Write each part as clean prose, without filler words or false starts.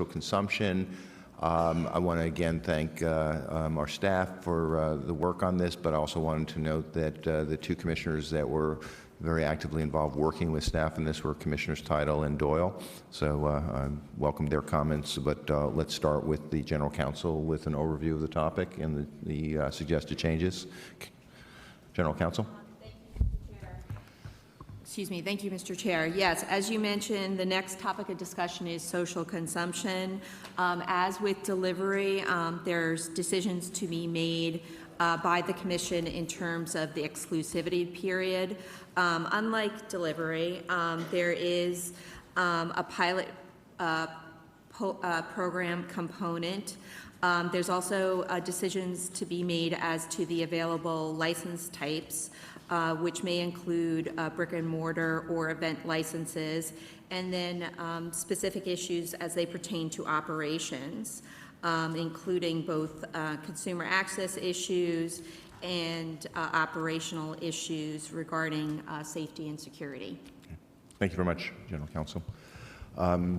consumption. I want to again thank our staff for the work on this, but I also wanted to note that the two commissioners that were very actively involved working with staff in this were Commissioners Title and Doyle. So I welcome their comments, but let's start with the General Counsel with an overview of the topic and the suggested changes. General Counsel. Excuse me. Thank you, Mr. Chair. Yes, as you mentioned, the next topic of discussion is social consumption. As with delivery, there's decisions to be made by the Commission in terms of the exclusivity period. Unlike delivery, there is a pilot program component. There's also decisions to be made as to the available license types, which may include brick and mortar or event licenses, and then specific issues as they pertain to operations, including both consumer access issues and operational issues regarding safety and security. Thank you very much, General Counsel.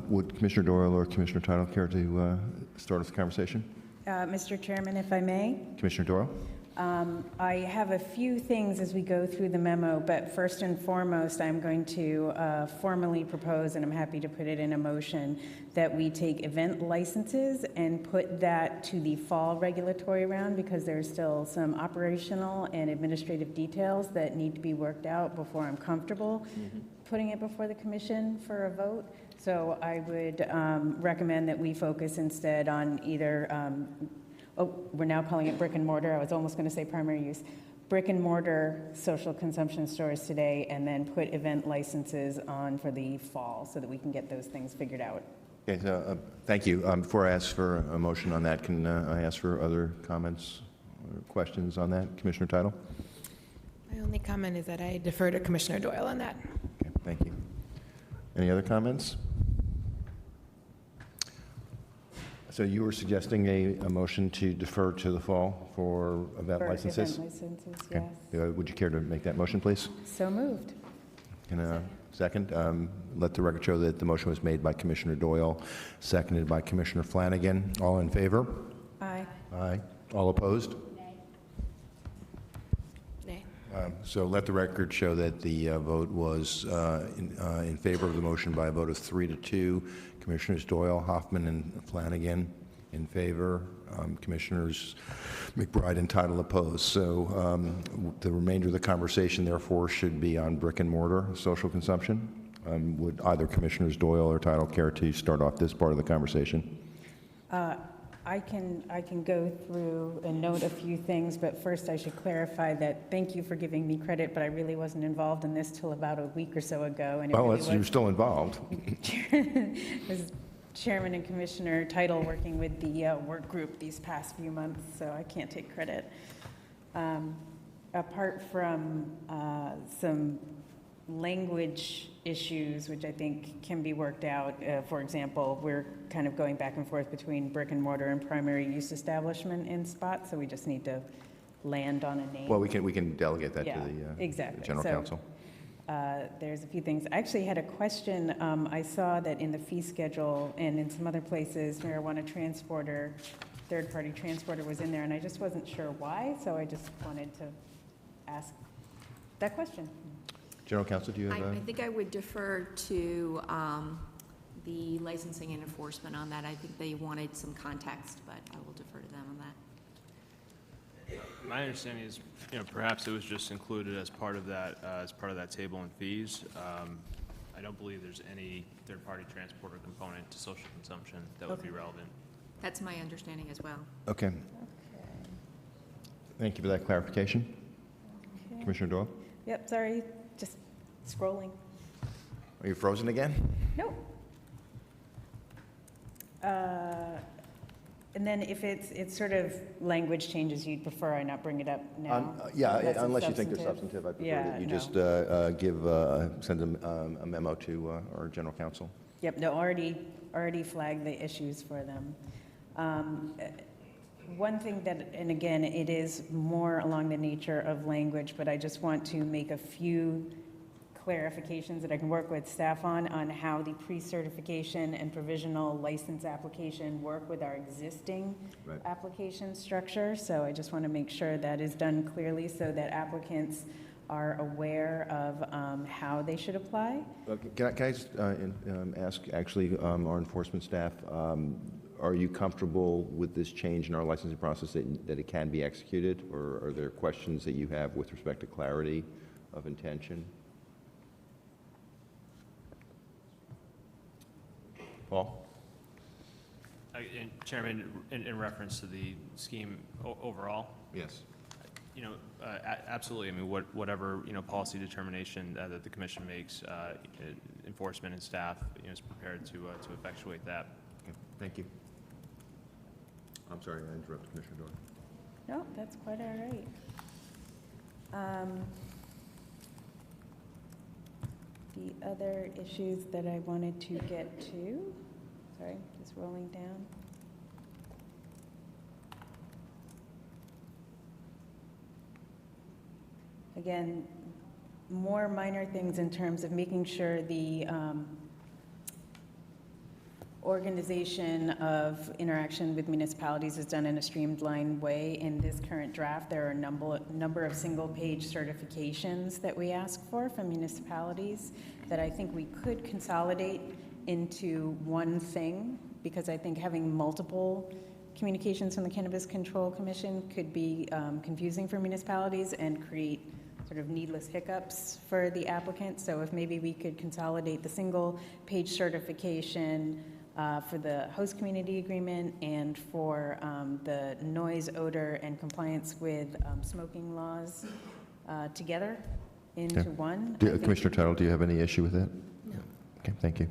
Would Commissioner Doyle or Commissioner Title care to start us the conversation? Mr. Chairman, if I may. Commissioner Doyle. I have a few things as we go through the memo, but first and foremost, I'm going to formally propose, and I'm happy to put it in a motion, that we take event licenses and put that to the fall regulatory round, because there's still some operational and administrative details that need to be worked out before I'm comfortable putting it before the Commission for a vote. So I would recommend that we focus instead on either we're now calling it brick and mortar. I was almost going to say primary use. Brick and mortar social consumption stores today, and then put event licenses on for the fall so that we can get those things figured out. Okay, so, thank you. Before I ask for a motion on that, can I ask for other comments or questions on that? Commissioner Title? My only comment is that I defer to Commissioner Doyle on that. Okay, thank you. Any other comments? So you were suggesting a motion to defer to the fall for event licenses? Event licenses, Okay. yes. Would you care to make that motion, please? So moved. Can I second? Let the record show that the motion was made by Commissioner Doyle, seconded by Commissioner Flanagan. All in favor? Aye. Aye. All opposed? Nay. So let the record show that the vote was in favor of the motion by a vote of 3-2. Commissioners Doyle, Hoffman, and Flanagan in favor. Commissioners McBride and Title opposed. So the remainder of the conversation, therefore, should be on brick and mortar social consumption. Would either Commissioners Doyle or Title care to start off this part of the conversation? I can go through and note a few things, but first I should clarify that thank you for giving me credit, but I really wasn't involved in this till about a week or so ago. And Well, you're still involved. was Chairman and Commissioner Title working with the work group these past few months, so I can't take credit. Apart from some language issues, which I think can be worked out. For example, we're kind of going back and forth between brick and mortar and primary use establishment in spots, so we just need to land on a name. Well, we can delegate that to the exactly. General Counsel. There's a few things. I actually had a question. I saw that in the fee schedule and in some other places, marijuana transporter, third-party transporter was in there, and I just wasn't sure why, so I just wanted to ask that question. General Counsel, do you have I think I would defer to the licensing and enforcement on that. I think they wanted some context, but I will defer to them on that. My understanding is, perhaps it was just included as part of that table and fees. I don't believe there's any third-party transporter component to social consumption that would be relevant. That's my understanding as well. Okay. Thank you for that clarification. Okay. Commissioner Doyle? Yep, sorry, just scrolling. Are you frozen again? Nope. And then if it's sort of language changes you'd prefer I not bring it up now? Yeah, That's unless you think they're substantive, I prefer that you no. just send a memo to our General Counsel. Yep, no, already flagged the issues for them. One thing that, and again, it is more along the nature of language, but I just want to make a few clarifications that I can work with staff on how the pre-certification and provisional license application work with our existing Right. application structure. So I just want to make sure that is done clearly so that applicants are aware of how they should apply. Okay, can I just ask, actually, our enforcement staff, are you comfortable with this change in our licensing process that it can be executed? Or are there questions that you have with respect to clarity of intention? Paul? Chairman, in reference to the scheme overall, Yes. absolutely. I mean, whatever, policy determination that the commission makes, enforcement and staff, is prepared to effectuate that. Okay, thank you. I'm sorry, I interrupted Commissioner Doyle. No, that's quite all right. The other issues that I wanted to get to, sorry, just rolling down. Again, more minor things in terms of making sure the organization of interaction with municipalities is done in a streamlined way. In this current draft, there are a number of single-page certifications that we ask for from municipalities that I think we could consolidate into one thing, because I think having multiple communications from the Cannabis Control Commission could be confusing for municipalities and create sort of needless hiccups for the applicant. So if maybe we could consolidate the single-page certification for the host community agreement and for the noise, odor, and compliance with smoking laws together into Okay. one. Commissioner Tuttle, do you have any issue with that? No. Okay, thank you.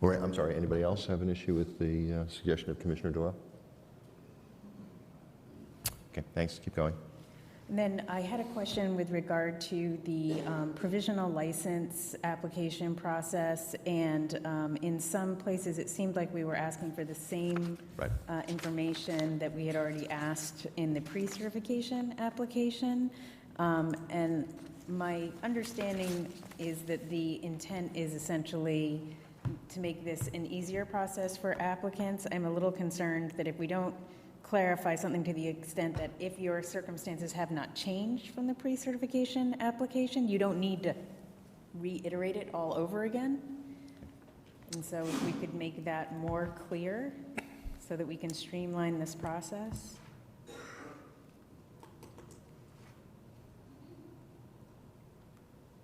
Or, I'm sorry, anybody else have an issue with the suggestion of Commissioner Doyle? Okay, thanks. Keep going. And then I had a question with regard to the provisional license application process, and in some places it seemed like we were asking for the same Right. information that we had already asked in the pre-certification application. And my understanding is that the intent is essentially to make this an easier process for applicants. I'm a little concerned that if we don't clarify something to the extent that if your circumstances have not changed from the pre-certification application, you don't need to reiterate it all over again. And so if we could make that more clear so that we can streamline this process.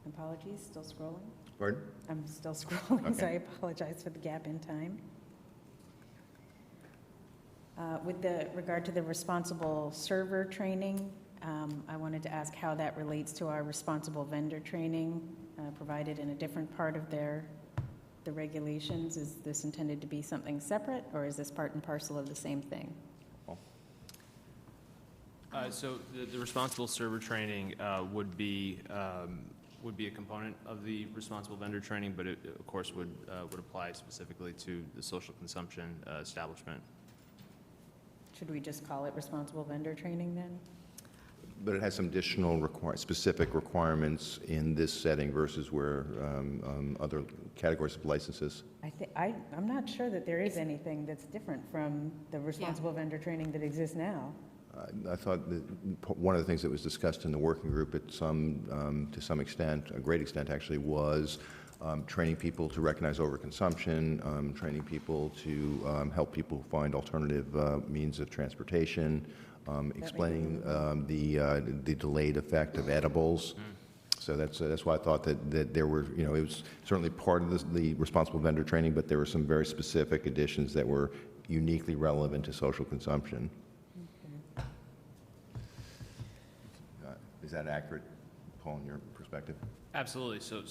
Apologies, still scrolling. Pardon? I'm still scrolling, so I Okay. apologize for the gap in time. With regard to the responsible server training, I wanted to ask how that relates to our responsible vendor training provided in a different part of the regulations. Is this intended to be something separate, or is this part and parcel of the same thing? So the responsible server training would be a component of the responsible vendor training, but it, of course, would apply specifically to the social consumption establishment. Should we just call it responsible vendor training then? But it has some additional specific requirements in this setting versus where other categories of licenses. I'm not sure that there is anything that's different from the responsible vendor training that exists now. I thought that one of the things that was discussed in the working group to some extent, a great extent actually, was training people to recognize overconsumption, training people to help people find alternative means of transportation, explaining the delayed effect of edibles. So that's why I thought that there were, it was certainly part of the responsible vendor training, but there were some very specific additions that were uniquely relevant to social consumption. Is that accurate, Paul, in your perspective? Absolutely. So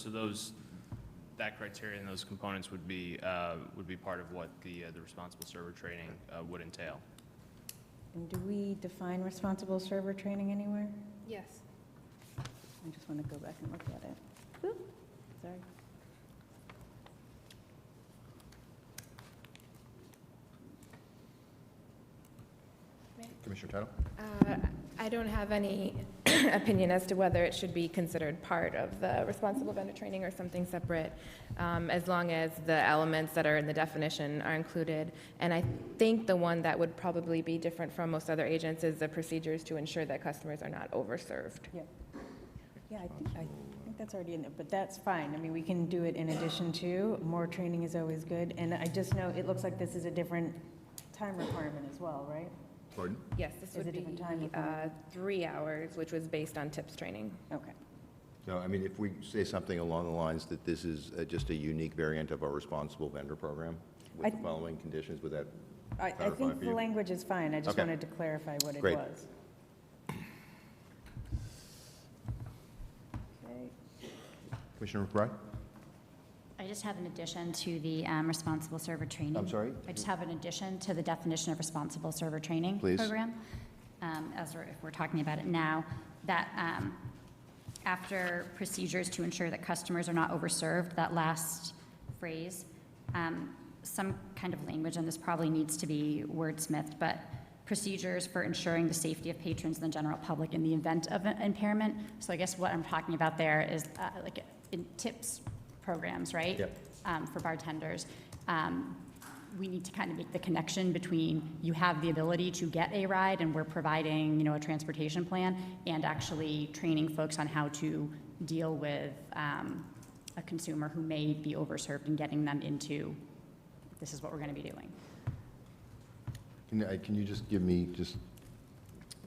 that criteria and those components would be part of what the responsible server training would entail. And do we define responsible server training anywhere? Yes. I just want to go back and look at it. Oop, sorry. Commissioner Tuttle? I don't have any opinion as to whether it should be considered part of the responsible vendor training or something separate, as long as the elements that are in the definition are included. And I think the one that would probably be different from most other agents is the procedures to ensure that customers are not overserved. Yeah. Yeah, I think that's already in there, but that's fine. I mean, we can do it in addition to. More training is always good. And I just know, it looks like this is a different time requirement as well, right? Pardon? Yes, this Is would it be different time requirement? 3 hours, which was based on tips training. Okay. So, I mean, if we say something along the lines that this is just a unique variant of our responsible vendor program with the following conditions, would that I clarify think for the you? language is fine. I just Okay. wanted to clarify what it Great. was. Okay. Commissioner McBride? I just have an addition to the responsible server training. I'm sorry? I just have an addition to the definition of responsible server training Please. program. If we're talking about it now, that after procedures to ensure that customers are not overserved, that last phrase, some kind of language, and this probably needs to be wordsmithed, but procedures for ensuring the safety of patrons and the general public in the event of an impairment. So I guess what I'm talking about there is like in tips programs, right? Yep. For bartenders. We need to kind of make the connection between you have the ability to get a ride and we're providing, a transportation plan, and actually training folks on how to deal with a consumer who may be overserved and getting them into, this is what we're going to be doing. Can you just give me just a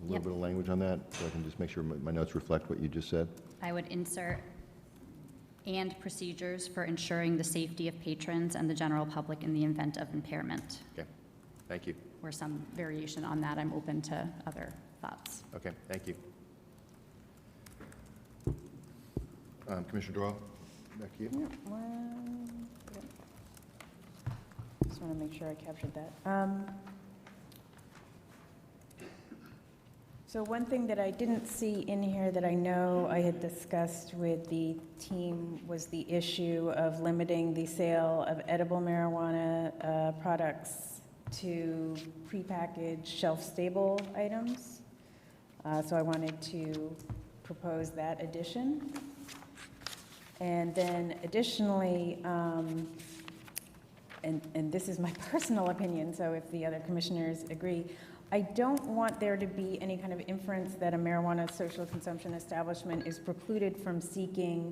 little Yep. bit of language on that, so I can just make sure my notes reflect what you just said? I would insert and procedures for ensuring the safety of patrons and the general public in the event of impairment, Okay, thank you. or some variation on that. I'm open to other thoughts. Okay, thank you. Commissioner Doyle, back to you. Yeah, just want to make sure I captured that. So one thing that I didn't see in here that I know I had discussed with the team was the issue of limiting the sale of edible marijuana products to prepackaged shelf-stable items. So I wanted to propose that addition. And then additionally, and this is my personal opinion, so if the other commissioners agree, I don't want there to be any kind of inference that a marijuana social consumption establishment is precluded from seeking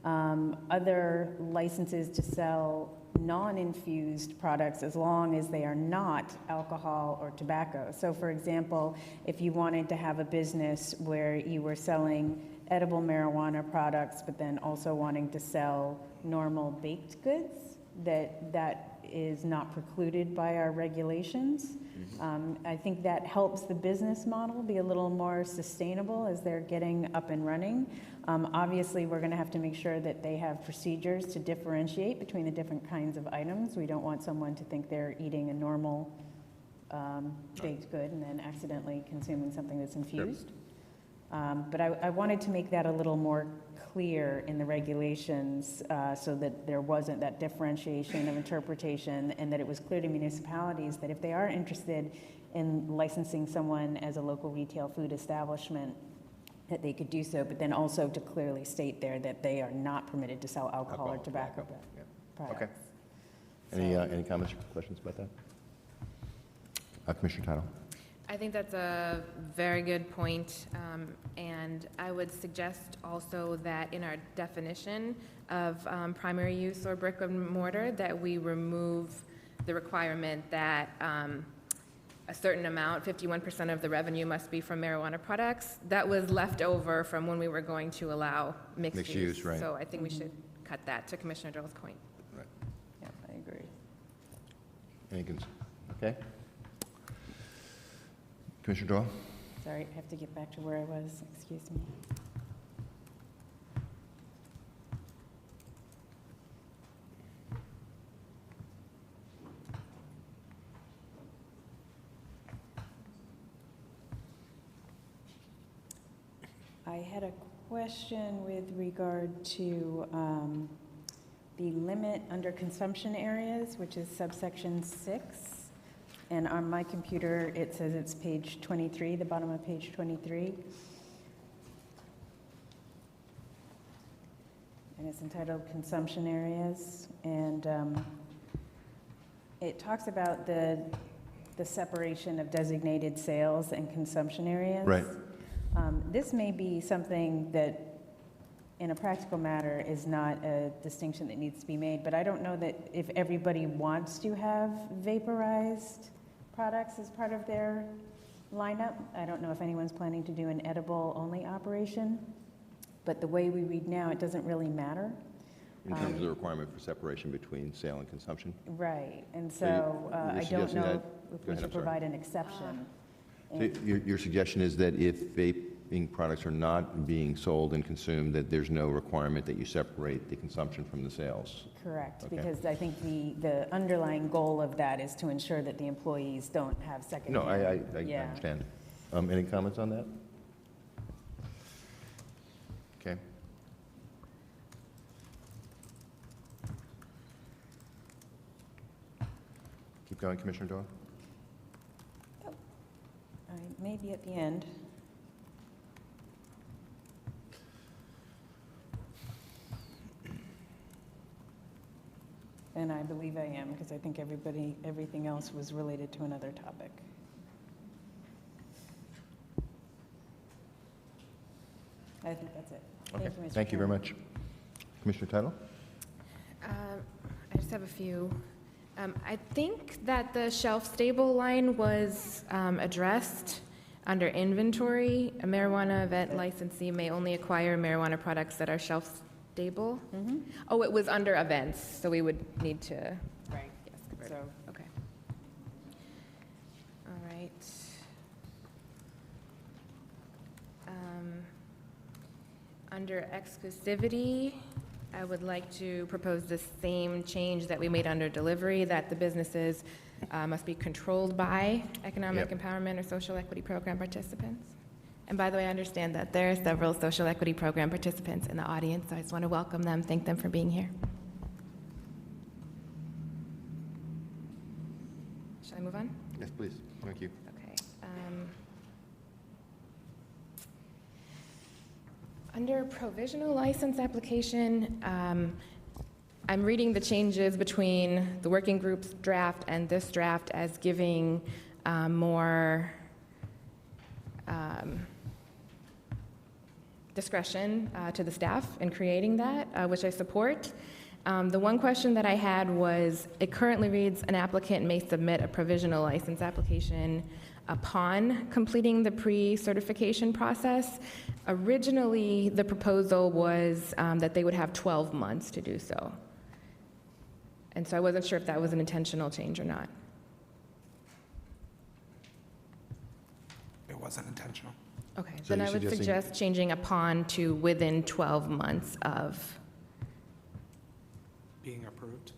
other licenses to sell non-infused products as long as they are not alcohol or tobacco. So for example, if you wanted to have a business where you were selling edible marijuana products, but then also wanting to sell normal baked goods, that is not precluded by our regulations. I think that helps the business model be a little more sustainable as they're getting up and running. Obviously, we're going to have to make sure that they have procedures to differentiate between the different kinds of items. We don't want someone to think they're eating a normal baked good and then accidentally consuming something that's infused. But I wanted to make that a little more clear in the regulations so that there wasn't that differentiation of interpretation, and that it was clear to municipalities that if they are interested in licensing someone as a local retail food establishment, that they could do so, but then also to clearly state there that they are not permitted to sell alcohol or tobacco Yeah. products. Okay. Any comments or questions about that? Commissioner Tittle. I think that's a very good point, and I would suggest also that in our definition of primary use or brick and mortar, that we remove the requirement that a certain amount, 51% of the revenue must be from marijuana products. That was left over from when we were going to allow mixed use. Mixed use, right. So I think we should cut that, to Commissioner Doyle's point. Right. Yeah, I agree. Okay. Commissioner Doyle? Sorry, I have to get back to where I was, excuse me. I had a question with regard to the limit under consumption areas, which is subsection 6. And on my computer, it says it's page 23, the bottom of page 23. and it's entitled Consumption Areas, and it talks about the separation of designated sales and consumption areas. Right. This may be something that, in a practical matter, is not a distinction that needs to be made, but I don't know that if everybody wants to have vaporized products as part of their lineup. I don't know if anyone's planning to do an edible-only operation, but the way we read now, it doesn't really matter. In terms of the requirement for separation between sale and consumption? Right, and So so you're I don't suggesting know that- if go we ahead, should I'm sorry. provide an exception. So your suggestion is that if vaping products are not being sold and consumed, that there's no requirement that you separate the consumption from the sales? Correct, Okay. because I think the underlying goal of that is to ensure that the employees don't have secondhand. No, I Yeah. understand. Any comments on that? Okay. Keep going, Commissioner Doyle. I may be at the end. And I believe I am, because I think everything else was related to another topic. I think that's it. Okay, Mr. thank you very Chairman. much. Commissioner Title? I just have a few. I think that the shelf-stable line was addressed under inventory. A marijuana event licensee may only acquire marijuana products that are shelf-stable. Mhm. Oh, it was under events, so we would need to, Right, yes, convert so, it. Okay. All right. Under exclusivity, I would like to propose the same change that we made under delivery, that the businesses must be controlled by economic Yep. empowerment or social equity program participants. And by the way, I understand that there are several social equity program participants in the audience, so I just want to welcome them, thank them for being here. Shall I move on? Yes, please. Thank you. Okay. Under provisional license application, I'm reading the changes between the working group's draft and this draft as giving more discretion to the staff in creating that, which I support. The one question that I had was, it currently reads, an applicant may submit a provisional license application upon completing the pre-certification process. Originally, the proposal was that they would have 12 months to do so. And so I wasn't sure if that was an intentional change or not. It wasn't intentional. Okay, So then you're I would suggesting- suggest changing upon to within 12 months of. Being approved.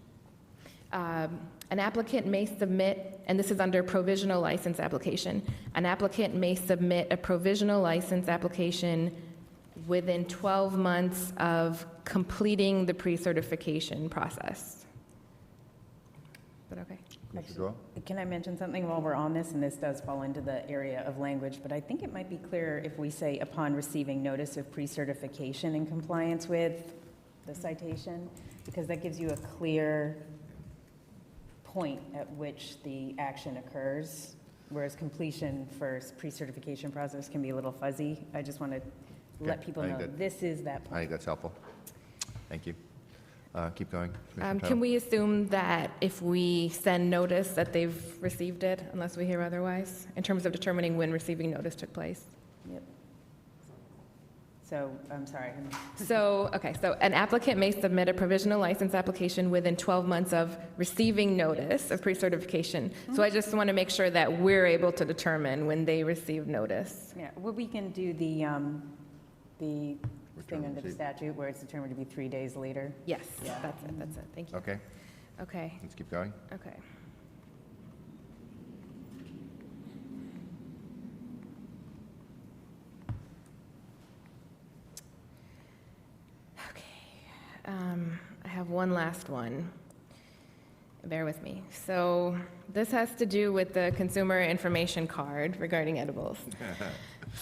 An applicant may submit, and this is under provisional license application, an applicant may submit a provisional license application within 12 months of completing the pre-certification process. Is that okay? Commissioner Doyle? Can I mention something while we're on this? And this does fall into the area of language, but I think it might be clearer if we say upon receiving notice of pre-certification in compliance with the citation, because that gives you a clear point at which the action occurs, whereas completion for pre-certification process can be a little fuzzy. I just want to let Okay, people I think know that- this is that I point. think that's helpful. Thank you. Keep going. Commissioner Can Title? we assume that if we send notice that they've received it, unless we hear otherwise, in terms of determining when receiving notice took place? Yep. So, I'm sorry. So, okay, so an applicant may submit a provisional license application within 12 months of receiving notice of pre-certification. So I just want to make sure that we're able to determine when they receive notice. Yeah, well, we can do the Return thing under the receipt. statute where it's determined to be 3 days later. Yes, Yeah. that's it, thank you. Okay, Okay, let's keep going. okay. Okay, I have one last one. Bear with me. So this has to do with the consumer information card regarding edibles.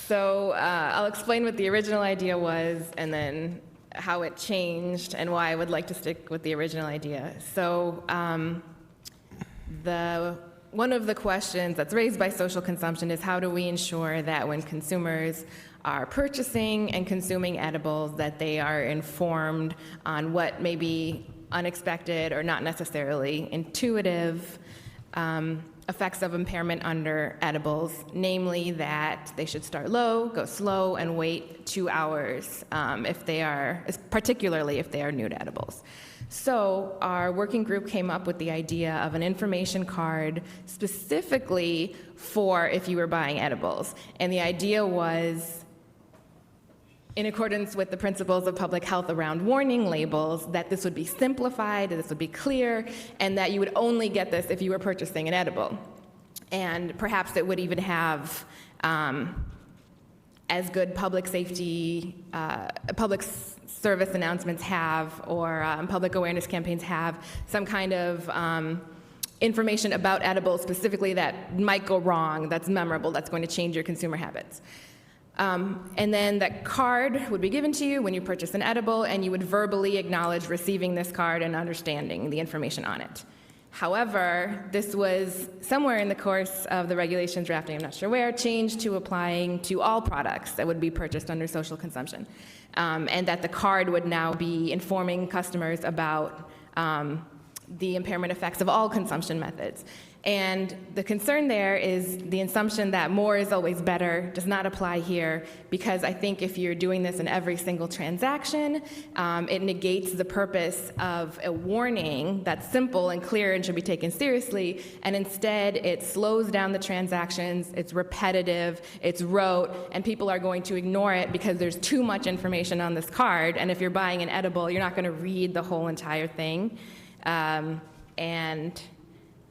So I'll explain what the original idea was, and then how it changed and why I would like to stick with the original idea. So one of the questions that's raised by social consumption is how do we ensure that when consumers are purchasing and consuming edibles that they are informed on what may be unexpected or not necessarily intuitive effects of impairment under edibles, namely that they should start low, go slow, and wait 2 hours particularly if they are new to edibles. So our working group came up with the idea of an information card specifically for if you were buying edibles. And the idea was, in accordance with the principles of public health around warning labels, that this would be simplified, that this would be clear, and that you would only get this if you were purchasing an edible. And perhaps it would even have as good public safety, public service announcements have, or public awareness campaigns have, some kind of information about edibles specifically that might go wrong, that's memorable, that's going to change your consumer habits. And then that card would be given to you when you purchase an edible, and you would verbally acknowledge receiving this card and understanding the information on it. However, this was somewhere in the course of the regulations drafting, I'm not sure where, changed to applying to all products that would be purchased under social consumption. And that the card would now be informing customers about the impairment effects of all consumption methods. And the concern there is the assumption that more is always better does not apply here, because I think if you're doing this in every single transaction, it negates the purpose of a warning that's simple and clear and should be taken seriously, and instead it slows down the transactions, it's repetitive, it's rote, and people are going to ignore it because there's too much information on this card, and if you're buying an edible, you're not going to read the whole entire thing. And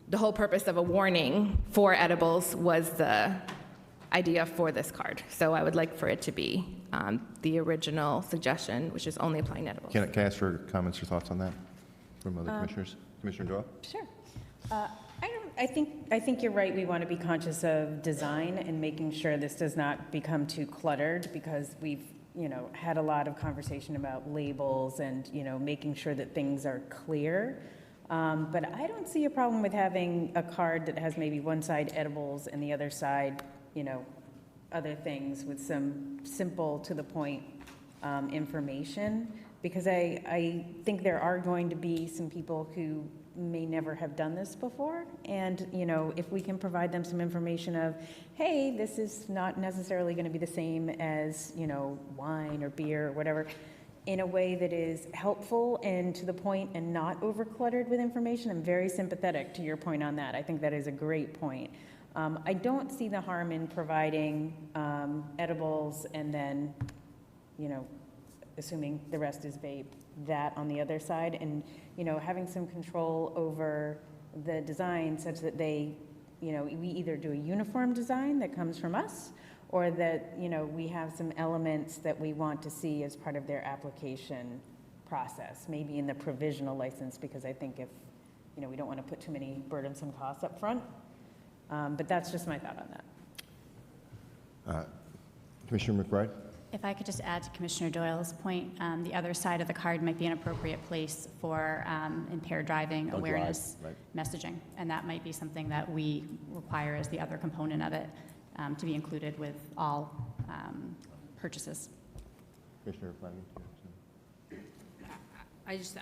the whole purpose of a warning for edibles was the idea for this card. So I would like for it to be the original suggestion, which is only applying to edibles. Can I ask for comments or thoughts on that from other commissioners? Commissioner Doyle? Sure. I think you're right. We want to be conscious of design and making sure this does not become too cluttered, because we've had a lot of conversation about labels and making sure that things are clear. But I don't see a problem with having a card that has maybe one side edibles and the other side, other things with some simple, to the point information, because I think there are going to be some people who may never have done this before, and if we can provide them some information of, hey, this is not necessarily going to be the same as wine or beer or whatever, in a way that is helpful and to the point and not over-cluttered with information. I'm very sympathetic to your point on that. I think that is a great point. I don't see the harm in providing edibles and then, assuming the rest is vape, that on the other side, and, having some control over the design such that they, we either do a uniform design that comes from us, or that, we have some elements that we want to see as part of their application process, maybe in the provisional license, because I think if, we don't want to put too many burdensome costs up front. But that's just my thought on that. Commissioner McBride? If I could just add to Commissioner Doyle's point, the other side of the card might be an appropriate place for impaired driving awareness messaging, and that might be something that we require as the other component of it, to be included with all purchases. Commissioner Flanagan?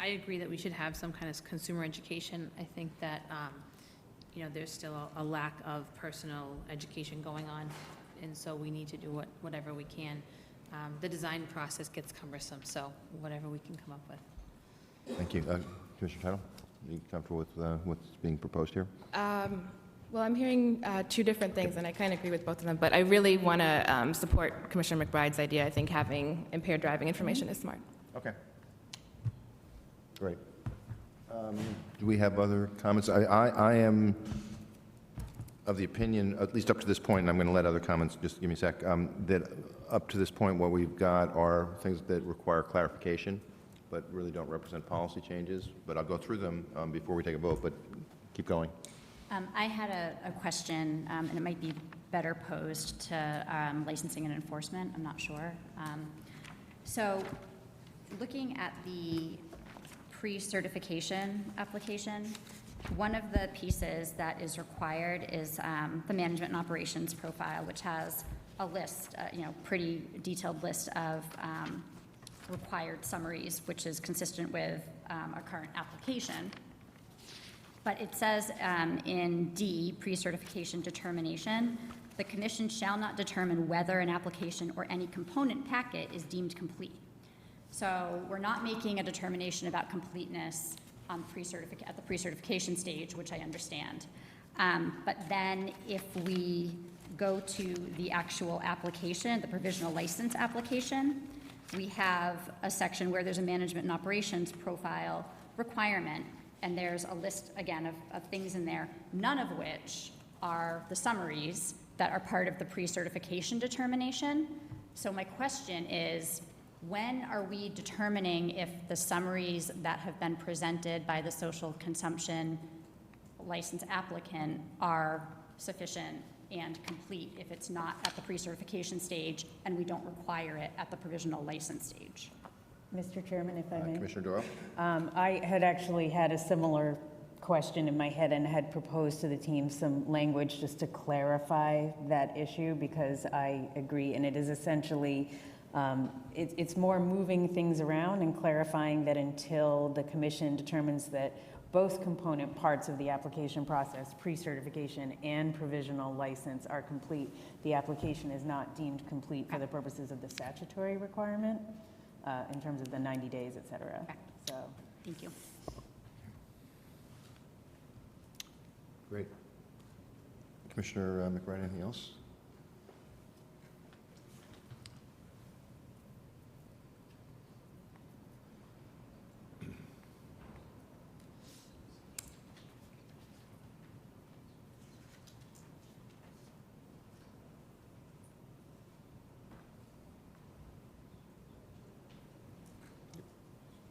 I agree that we should have some kind of consumer education. I think that, there's still a lack of personal education going on, and so we need to do whatever we can. The design process gets cumbersome, so whatever we can come up with. Thank you. Commissioner Title, are you comfortable with what's being proposed here? Well, I'm hearing two different things, and I kind of agree with both of them, but I really want to support Commissioner McBride's idea. I think having impaired driving information is smart. Okay. Great. Do we have other comments? I am of the opinion, at least up to this point, and I'm going to let other comments, just give me a sec, that up to this point what we've got are things that require clarification, but really don't represent policy changes. But I'll go through them before we take a vote, but keep going. I had a question, and it might be better posed to licensing and enforcement. I'm not sure. So looking at the pre-certification application, one of the pieces that is required is the management and operations profile, which has a list, pretty detailed list of required summaries, which is consistent with our current application. But it says in D, pre-certification determination, the commission shall not determine whether an application or any component packet is deemed complete. So we're not making a determination about completeness on at the pre-certification stage, which I understand. But then if we go to the actual application, the provisional license application, we have a section where there's a management and operations profile requirement, and there's a list, again, of things in there, none of which are the summaries that are part of the pre-certification determination. So my question is, when are we determining if the summaries that have been presented by the social consumption license applicant are sufficient and complete if it's not at the pre-certification stage and we don't require it at the provisional license stage? Mr. Chairman, if I may. Commissioner Doyle? I had actually had a similar question in my head and had proposed to the team some language just to clarify that issue, because I agree, and it is essentially, it's more moving things around and clarifying that until the commission determines that both component parts of the application process, pre-certification and provisional license, are complete, the application is not deemed complete for the purposes of the statutory requirement in terms of the 90 days, et cetera. Okay. So, Thank you. Great. Commissioner McBride, anything else?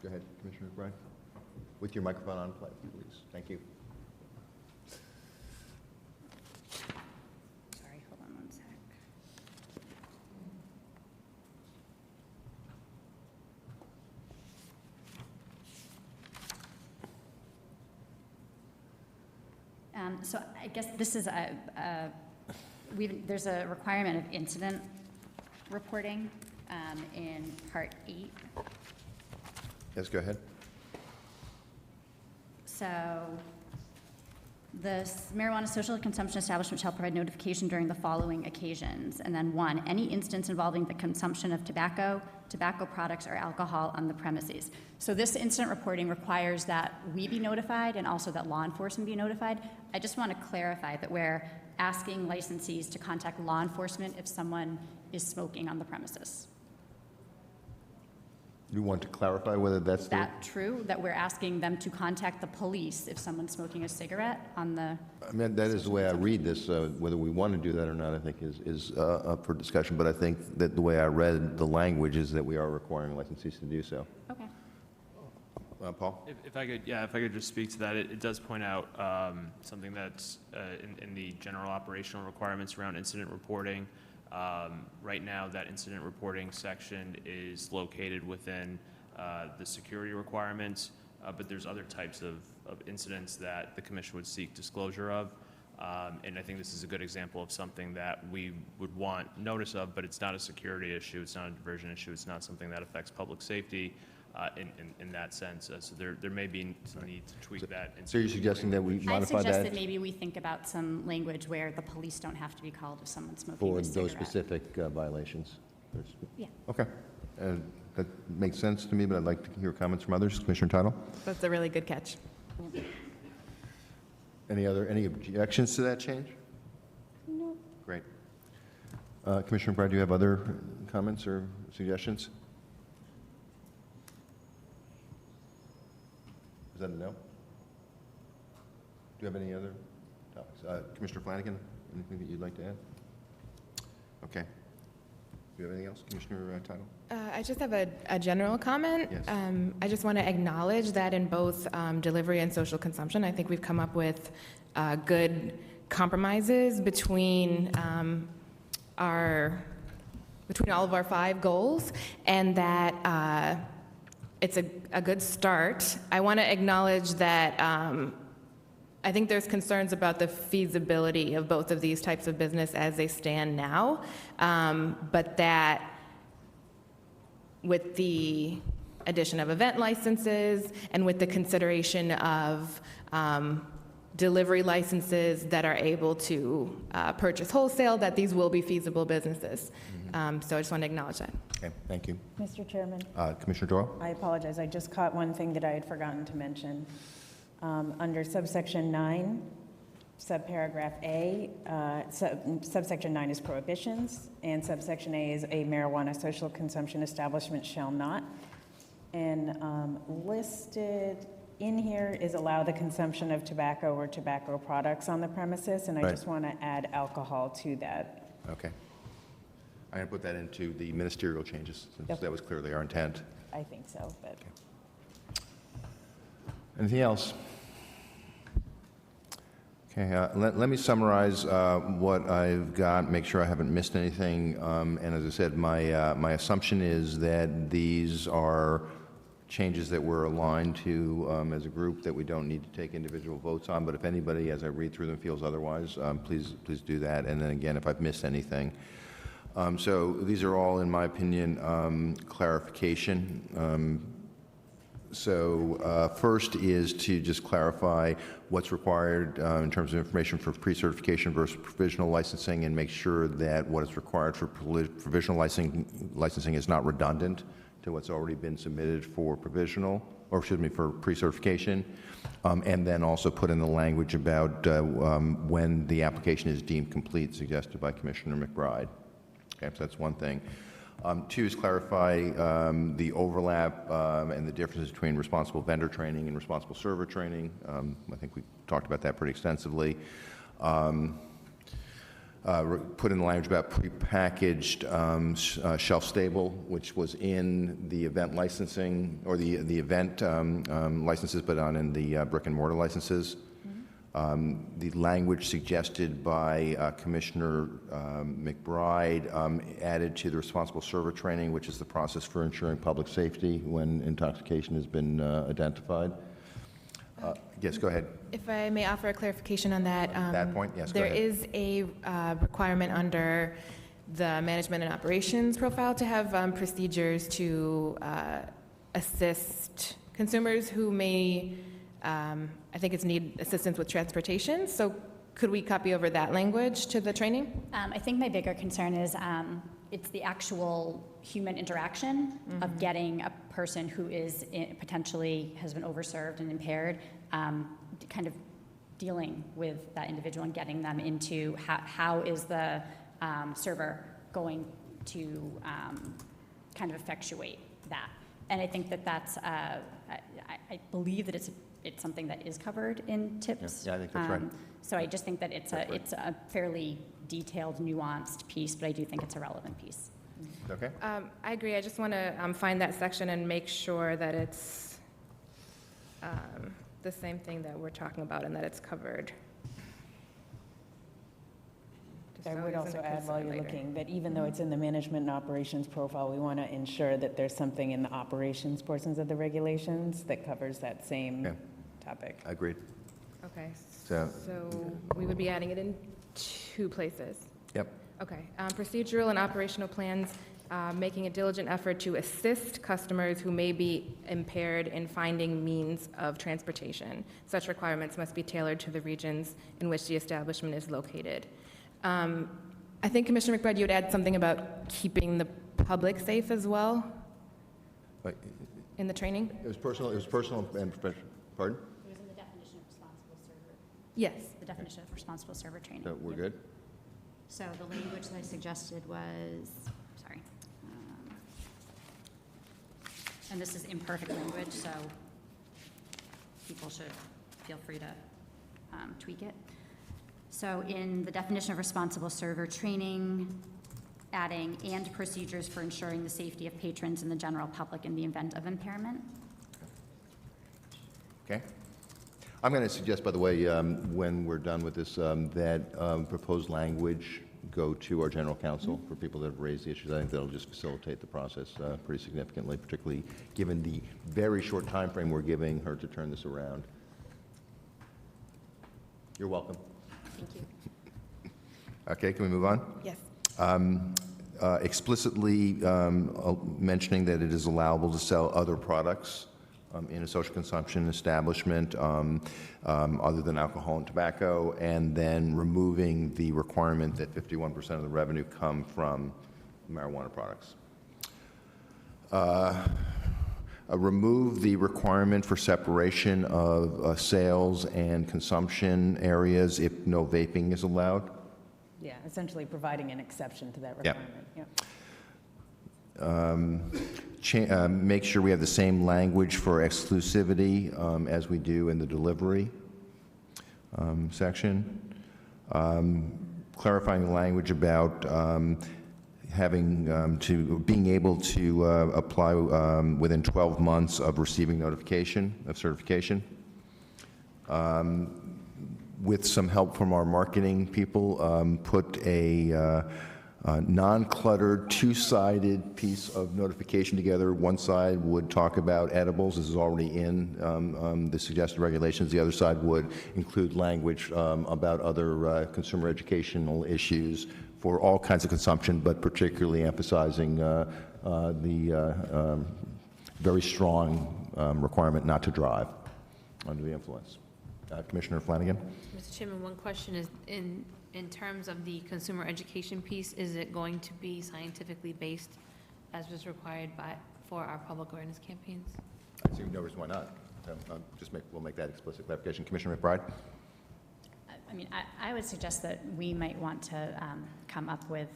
Go ahead, Commissioner McBride. With your microphone on, please. Thank you. Sorry, hold on one sec. So I guess this is there's a requirement of incident reporting in Part 8. Yes, go ahead. So the marijuana social consumption establishment shall provide notification during the following occasions. And then 1, any instance involving the consumption of tobacco, tobacco products, or alcohol on the premises. So this incident reporting requires that we be notified and also that law enforcement be notified. I just want to clarify that we're asking licensees to contact law enforcement if someone is smoking on the premises. You want to clarify whether that's Is that true, that we're asking them to contact the police if someone's smoking a cigarette on the? I mean, that is the way I read this. Whether we want to do that or not, I think is up for discussion. But I think that the way I read the language is that we are requiring licensees to do so. Okay. Paul? If I could just speak to that, it does point out something that's in the general operational requirements around incident reporting. Right now, that incident reporting section is located within the security requirements, but there's other types of incidents that the commission would seek disclosure of. And I think this is a good example of something that we would want notice of, but it's not a security issue, it's not a diversion issue, it's not something that affects public safety in that sense. So there may be some need to tweak that. So you're suggesting that we I modify suggest that that maybe we think about some language where the police don't have to be called if someone's smoking for a cigarette. those specific violations? Yeah. Okay. That makes sense to me, but I'd like to hear comments from others. Commissioner Tuttle? That's a really good catch. Any objections to that change? No. Great. Commissioner McBride, do you have other comments or suggestions? Is that a no? Do you have any other topics? Commissioner Flanagan, anything that you'd like to add? Okay. Do you have anything else, Commissioner Tuttle? I just have a general comment. Yes. I just want to acknowledge that in both delivery and social consumption, I think we've come up with good compromises between all of our 5 goals, and that it's a good start. I want to acknowledge that I think there's concerns about the feasibility of both of these types of business as they stand now, but that with the addition of event licenses and with the consideration of delivery licenses that are able to purchase wholesale, that these will be feasible businesses. So I just want to acknowledge that. Okay, thank you. Mr. Chairman, Commissioner Doyle? I apologize. I just caught one thing that I had forgotten to mention. Under subsection 9, subparagraph A, subsection 9 is prohibitions, and subsection A is a marijuana social consumption establishment shall not. And listed in here is allow the consumption of tobacco or tobacco products on the premises, and I Right. just want to add alcohol to that. Okay. I'm going to put that into the ministerial changes, since Yep. that was clearly our intent. I think so, but Anything else? Okay, let me summarize what I've got, make sure I haven't missed anything. And as I said, my assumption is that these are changes that we're aligned to as a group that we don't need to take individual votes on. But if anybody, as I read through them, feels otherwise, please do that. And then again, if I've missed anything. So these are all, in my opinion, clarification. So first is to just clarify what's required in terms of information for pre-certification versus provisional licensing, and make sure that what is required for provisional licensing is not redundant to what's already been submitted for provisional, or excuse me, for pre-certification. And then also put in the language about when the application is deemed complete, suggested by Commissioner McBride. Okay, so that's one thing. Two is clarify the overlap and the differences between responsible vendor training and responsible server training. I think we talked about that pretty extensively. Put in the language about prepackaged shelf-stable, which was in the event licensing, or the event licenses, but not in the brick-and-mortar licenses. The language suggested by Commissioner McBride added to the responsible server training, which is the process for ensuring public safety when intoxication has been identified. Yes, go ahead. If I may offer a clarification on that. That point, yes, go There ahead. is a requirement under the management and operations profile to have procedures to assist consumers who may, I think it's need assistance with transportation. So could we copy over that language to the training? I think my bigger concern is it's the actual human interaction of getting a person who is potentially has been overserved and impaired, kind of dealing with that individual and getting them into how is the server going to kind of effectuate that. And I think that's, I believe that it's something that is covered in tips. Yeah, I think that's right. So I just think that it's a fairly detailed, nuanced piece, but I do think it's a relevant piece. Okay. I agree. I just want to find that section and make sure that it's the same thing that we're talking about and that it's covered. Just I so would it isn't also a add while concern you're later. looking that even though it's in the management and operations profile, we want to ensure that there's something in the operations portions of the regulations that covers that same Yeah. topic. Agreed. Okay, So- so we would be adding it in 2 places. Yep. Okay, procedural and operational plans, making a diligent effort to assist customers who may be impaired in finding means of transportation. Such requirements must be tailored to the regions in which the establishment is located. I think, Commissioner McBride, you would add something about keeping the public safe as well Wait, in the training? it was personal and professional. Pardon? It was in the definition of responsible server, Yes. the definition of responsible server training. So we're Yep. good? So the language that I suggested was, sorry. And this is imperfect language, so people should feel free to tweak it. So in the definition of responsible server training, adding "and procedures for ensuring the safety of patrons and the general public in the event of impairment." Okay. I'm going to suggest, by the way, when we're done with this, that proposed language go to our general counsel for people that have raised the issues. I think that'll just facilitate the process pretty significantly, particularly given the very short time frame we're giving her to turn this around. You're welcome. Thank you. Okay, can we move on? Yes. Explicitly mentioning that it is allowable to sell other products in a social consumption establishment other than alcohol and tobacco, and then removing the requirement that 51% of the revenue come from marijuana products. Remove the requirement for separation of sales and consumption areas if no vaping is allowed. Yeah, essentially providing an exception to that Yep. requirement. Yeah. Make sure we have the same language for exclusivity as we do in the delivery section. Clarifying the language about being able to apply within 12 months of receiving notification of certification. With some help from our marketing people, put a non-cluttered, two-sided piece of notification together. One side would talk about edibles. This is already in the suggested regulations. The other side would include language about other consumer educational issues for all kinds of consumption, but particularly emphasizing the very strong requirement not to drive under the influence. Commissioner Flanagan? Mr. Chairman, one question is, in terms of the consumer education piece, is it going to be scientifically based as was required for our public awareness campaigns? I see no reason why not. We'll make that explicit clarification. Commissioner McBride? I mean, I would suggest that we might want to come up with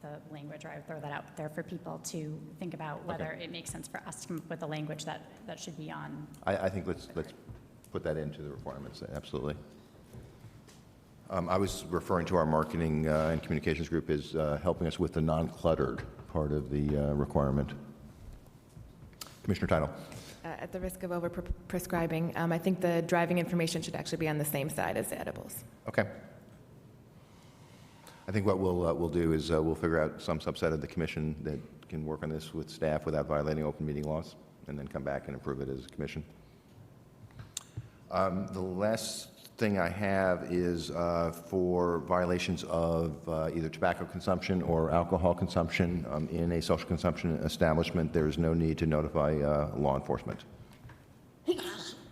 the language, or I would throw that out there for people to think about whether it makes sense for us to come up with the language that should be on. I think let's put that into the requirements, absolutely. I was referring to our marketing and communications group as helping us with the non-cluttered part of the requirement. Commissioner Title. At the risk of over-prescribing, I think the driving information should actually be on the same side as the edibles. Okay. I think what we'll do is we'll figure out some subset of the commission that can work on this with staff without violating open meeting laws, and then come back and approve it as a commission. The last thing I have is for violations of either tobacco consumption or alcohol consumption in a social consumption establishment. There is no need to notify law enforcement.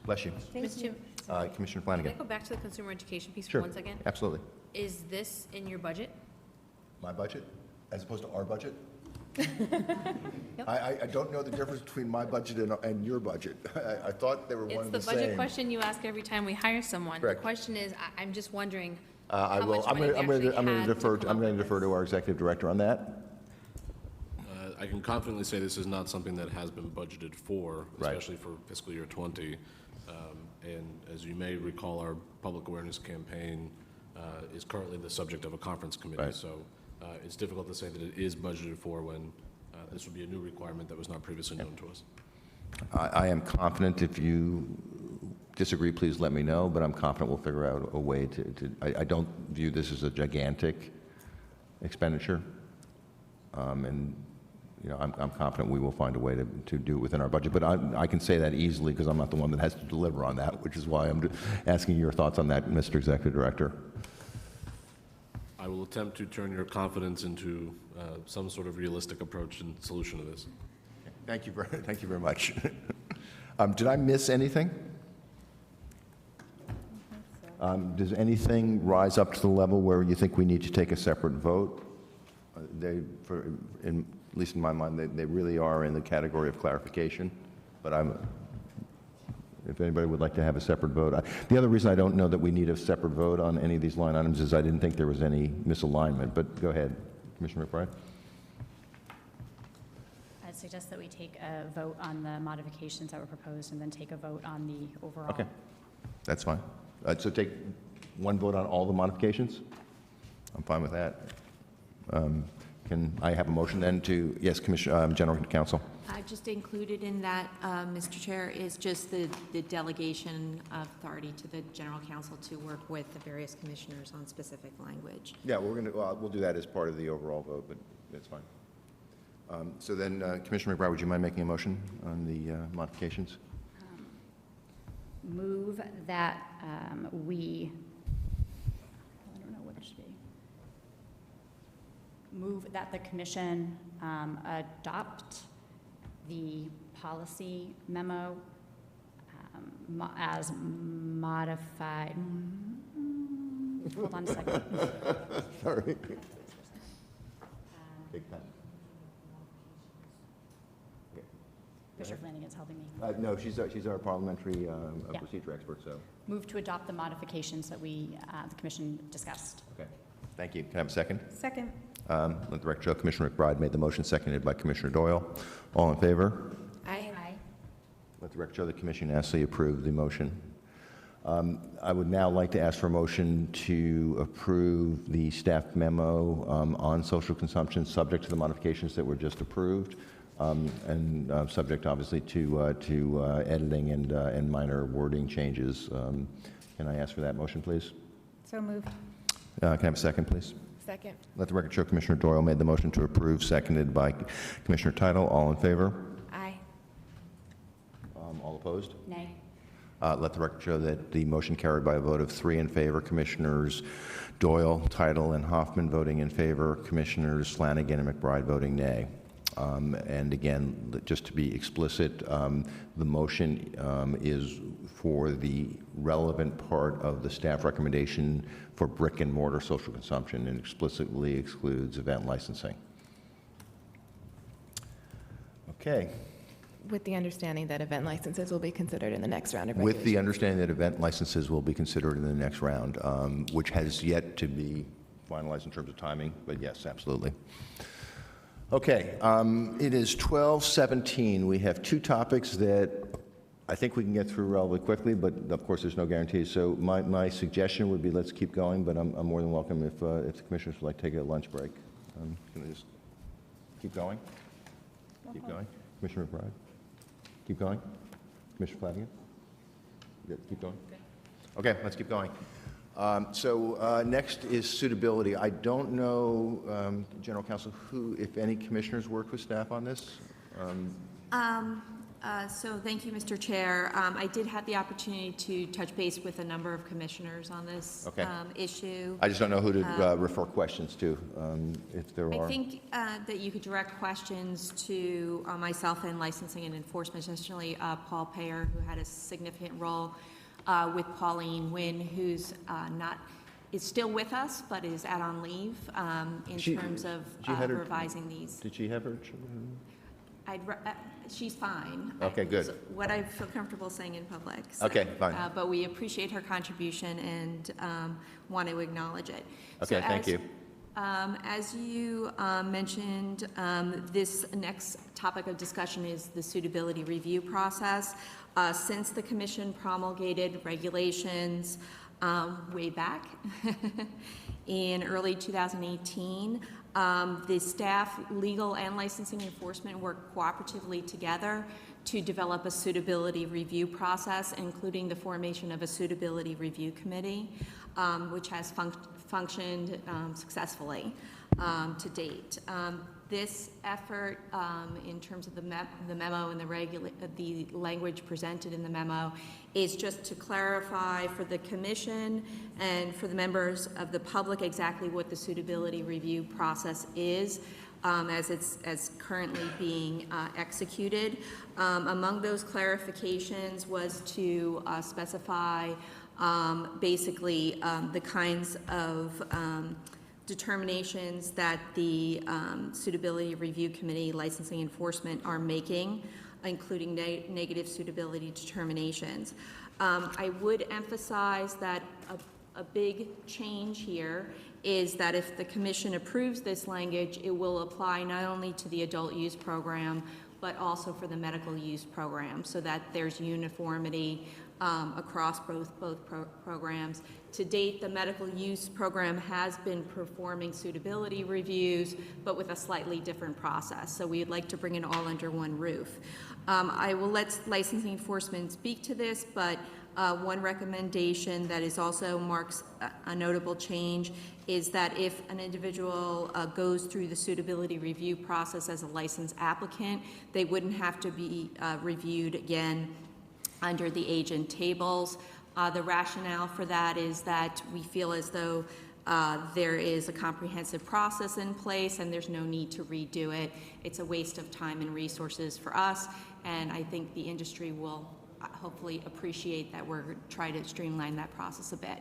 Bless you. Mr. Chairman, Commissioner can Flanagan. I go back to the consumer education piece Sure. for 1 second? Absolutely. Is this in your budget? My budget, as opposed to our budget? I don't know the difference between my budget and your budget. I thought they were one It's and the the same. budget question you ask every time we hire someone. Correct. The question is, I'm just wondering I how will. much I'm money going we to actually had to defer. come I'm up going to with defer this. to our executive director on that. I can confidently say this is not something that has been budgeted for, Right. especially for fiscal year '20. And as you may recall, our public awareness campaign is currently the subject of a conference committee. Right. So it's difficult to say that it is budgeted for when this would be a new requirement that was not previously known to us. I am confident. If you disagree, please let me know, but I'm confident we'll figure out a way to I don't view this as a gigantic expenditure. And, you know, I'm confident we will find a way to do it within our budget. But I can say that easily because I'm not the one that has to deliver on that, which is why I'm asking your thoughts on that, Mr. Executive Director. I will attempt to turn your confidence into some sort of realistic approach and solution to this. Thank you very much. Did I miss anything? Does anything rise up to the level where you think we need to take a separate vote? At least in my mind, they really are in the category of clarification, but if anybody would like to have a separate vote. The other reason I don't know that we need a separate vote on any of these line items is I didn't think there was any misalignment, but go ahead, Commissioner McBride. I'd suggest that we take a vote on the modifications that were proposed and then take a vote on the overall. Okay, that's fine. So take one vote on all the modifications? I'm fine with that. Can I have a motion then to, yes, Commissioner, General Counsel? I just included in that, Mr. Chair, is just the delegation of authority to the general counsel to work with the various commissioners on specific language. Yeah, we'll do that as part of the overall vote, but that's fine. So then, Commissioner McBride, would you mind making a motion on the modifications? Move that we, I don't know what it should be. Move that the commission adopt the policy memo as modified. Hold on a second. Sorry. Big pen. Commissioner Flanagan's helping me. No, she's our parliamentary Yeah. procedure expert, so. Move to adopt the modifications that the commission discussed. Okay. Thank you. Can I have a second? Second. Let the record show Commissioner McBride made the motion, seconded by Commissioner Doyle. All in favor? Aye. Let the record show the commission unanimously approved the motion. I would now like to ask for a motion to approve the staff memo on social consumption, subject to the modifications that were just approved, and subject, obviously, to editing and minor wording changes. Can I ask for that motion, please? So moved. Can I have a second, please? Second. Let the record show Commissioner Doyle made the motion to approve, seconded by Commissioner Tittle. All in favor? Aye. All opposed? Nay. Let the record show that the motion carried by a vote of 3 in favor. Commissioners Doyle, Tittle, and Hoffman voting in favor. Commissioners Flanagan and McBride voting nay. And again, just to be explicit, the motion is for the relevant part of the staff recommendation for brick and mortar social consumption and explicitly excludes event licensing. Okay. With the understanding that event licenses will be considered in the next round of With regulations. the understanding that event licenses will be considered in the next round, which has yet to be finalized in terms of timing, but yes, absolutely. Okay, it is 12:17. We have 2 topics that I think we can get through relatively quickly, but of course, there's no guarantees. So my suggestion would be let's keep going, but I'm more than welcome if the commissioners would like to take a lunch break. Can I just keep going? Keep going. Commissioner McBride? Keep going? Commissioner Flanagan? Yeah, keep going? Okay, let's keep going. So next is suitability. I don't know, General Counsel, who, if any, commissioners worked with staff on this? So thank you, Mr. Chair. I did have the opportunity to touch base with a number of commissioners on this Okay. issue. I just don't know who to refer questions to, if there are. I think that you could direct questions to myself in licensing and enforcement, especially Paul Payer, who had a significant role with Pauline Nguyen, who's is still with us, but is out on leave in terms of revising these. Did she have her? She's fine. Okay, good. It's what I feel comfortable saying in public. So, Okay, fine. But we appreciate her contribution and want to acknowledge it. Okay, thank you. As you mentioned, this next topic of discussion is the suitability review process. Since the commission promulgated regulations way back in early 2018, the staff, legal and licensing enforcement work cooperatively together to develop a suitability review process, including the formation of a suitability review committee, which has functioned successfully to date. This effort, in terms of the memo and the language presented in the memo, is just to clarify for the commission and for the members of the public exactly what the suitability review process is, as currently being executed. Among those clarifications was to specify basically the kinds of determinations that the Suitability Review Committee, Licensing Enforcement are making, including negative suitability determinations. I would emphasize that a big change here is that if the commission approves this language, it will apply not only to the adult use program, but also for the medical use program, so that there's uniformity across both programs. To date, the medical use program has been performing suitability reviews, but with a slightly different process. So we'd like to bring it all under one roof. I will let licensing enforcement speak to this, but one recommendation that is also marks a notable change is that if an individual goes through the suitability review process as a licensed applicant, they wouldn't have to be reviewed again under the agent tables. The rationale for that is that we feel as though there is a comprehensive process in place and there's no need to redo it. It's a waste of time and resources for us, and I think the industry will hopefully appreciate that we're trying to streamline that process a bit.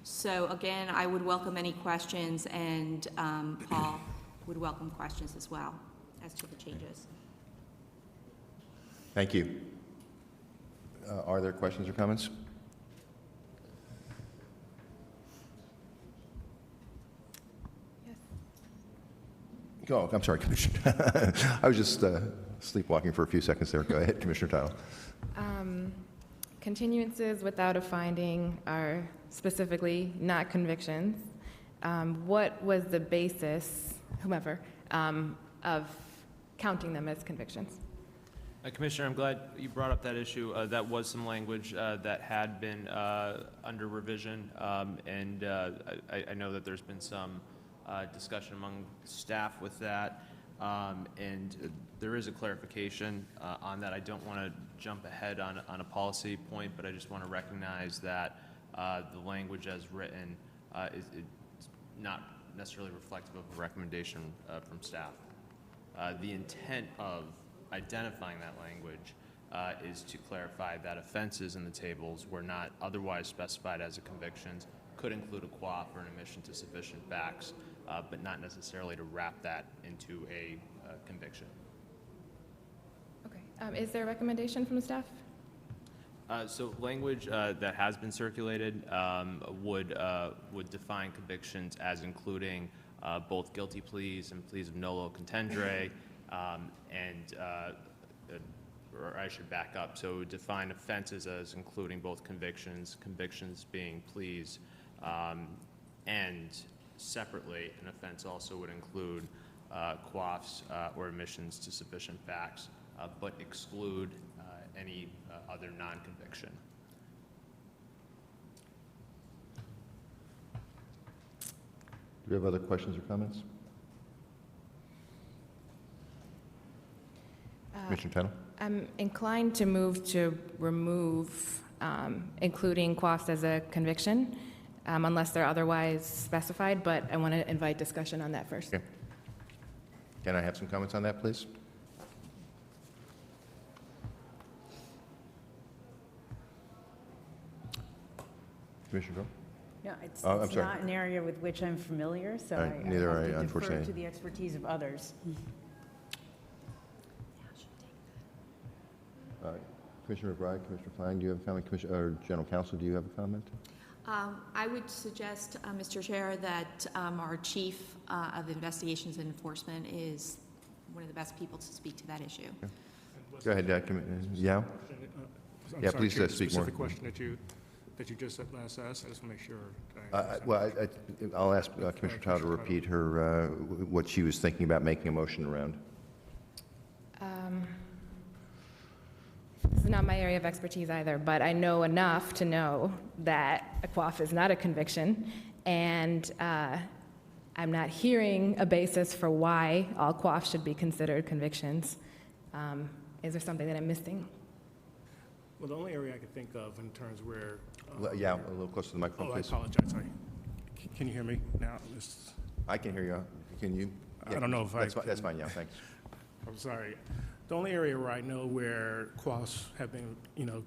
So again, I would welcome any questions, and Paul would welcome questions as well as to the changes. Thank you. Are there questions or comments? Yes. Oh, I'm sorry, Commissioner. I was just sleepwalking for a few seconds there. Go ahead, Commissioner Tittle. Continuances without a finding are specifically not convictions. What was the basis, whomever, of counting them as convictions? Commissioner, I'm glad you brought up that issue. That was some language that had been under revision, and I know that there's been some discussion among staff with that, and there is a clarification on that. I don't want to jump ahead on a policy point, but I just want to recognize that the language as written is not necessarily reflective of a recommendation from staff. The intent of identifying that language is to clarify that offenses in the tables were not otherwise specified as a convictions, could include a quaff or an omission to sufficient facts, but not necessarily to wrap that into a conviction. Okay. Is there a recommendation from the staff? So language that has been circulated would define convictions as including both guilty pleas and pleas of nolo contendere, or I should back up. So it would define offenses as including both convictions being pleas, and separately, an offense also would include quaffs or omissions to sufficient facts, but exclude any other non-conviction. Do we have other questions or comments? Commissioner Tennell? I'm inclined to move to remove including quaffs as a conviction, unless they're otherwise specified, but I want to invite discussion on that first. Okay. Can I have some comments on that, please? Commissioner Groh? No, it's I'm sorry. not an area with which I'm familiar, so All right, I neither have I, to defer unfortunately. to the expertise of others. Commissioner McBride, Commissioner Flang, do you have a comment? Commissioner, or General Counsel, do you have a comment? I would suggest, Mr. Chair, that our Chief of Investigations and Enforcement is one of the best people to speak to that issue. Okay. Go ahead, yeah? Yeah, please speak more. Specific question that you just asked us, I just want to make sure. Well, I'll ask Commissioner Tao to repeat her, what she was thinking about making a motion around. This is not my area of expertise either, but I know enough to know that a quaff is not a conviction, and I'm not hearing a basis for why all quaffs should be considered convictions. Is there something that I'm missing? Well, the only area I could think of in terms where. Yeah, a little closer to the microphone, Oh, please. I apologize, sorry. Can you hear me now? I can hear you. Can you? I don't know if That's fine, yeah, thanks. I'm sorry. The only area where I know where quaffs have been,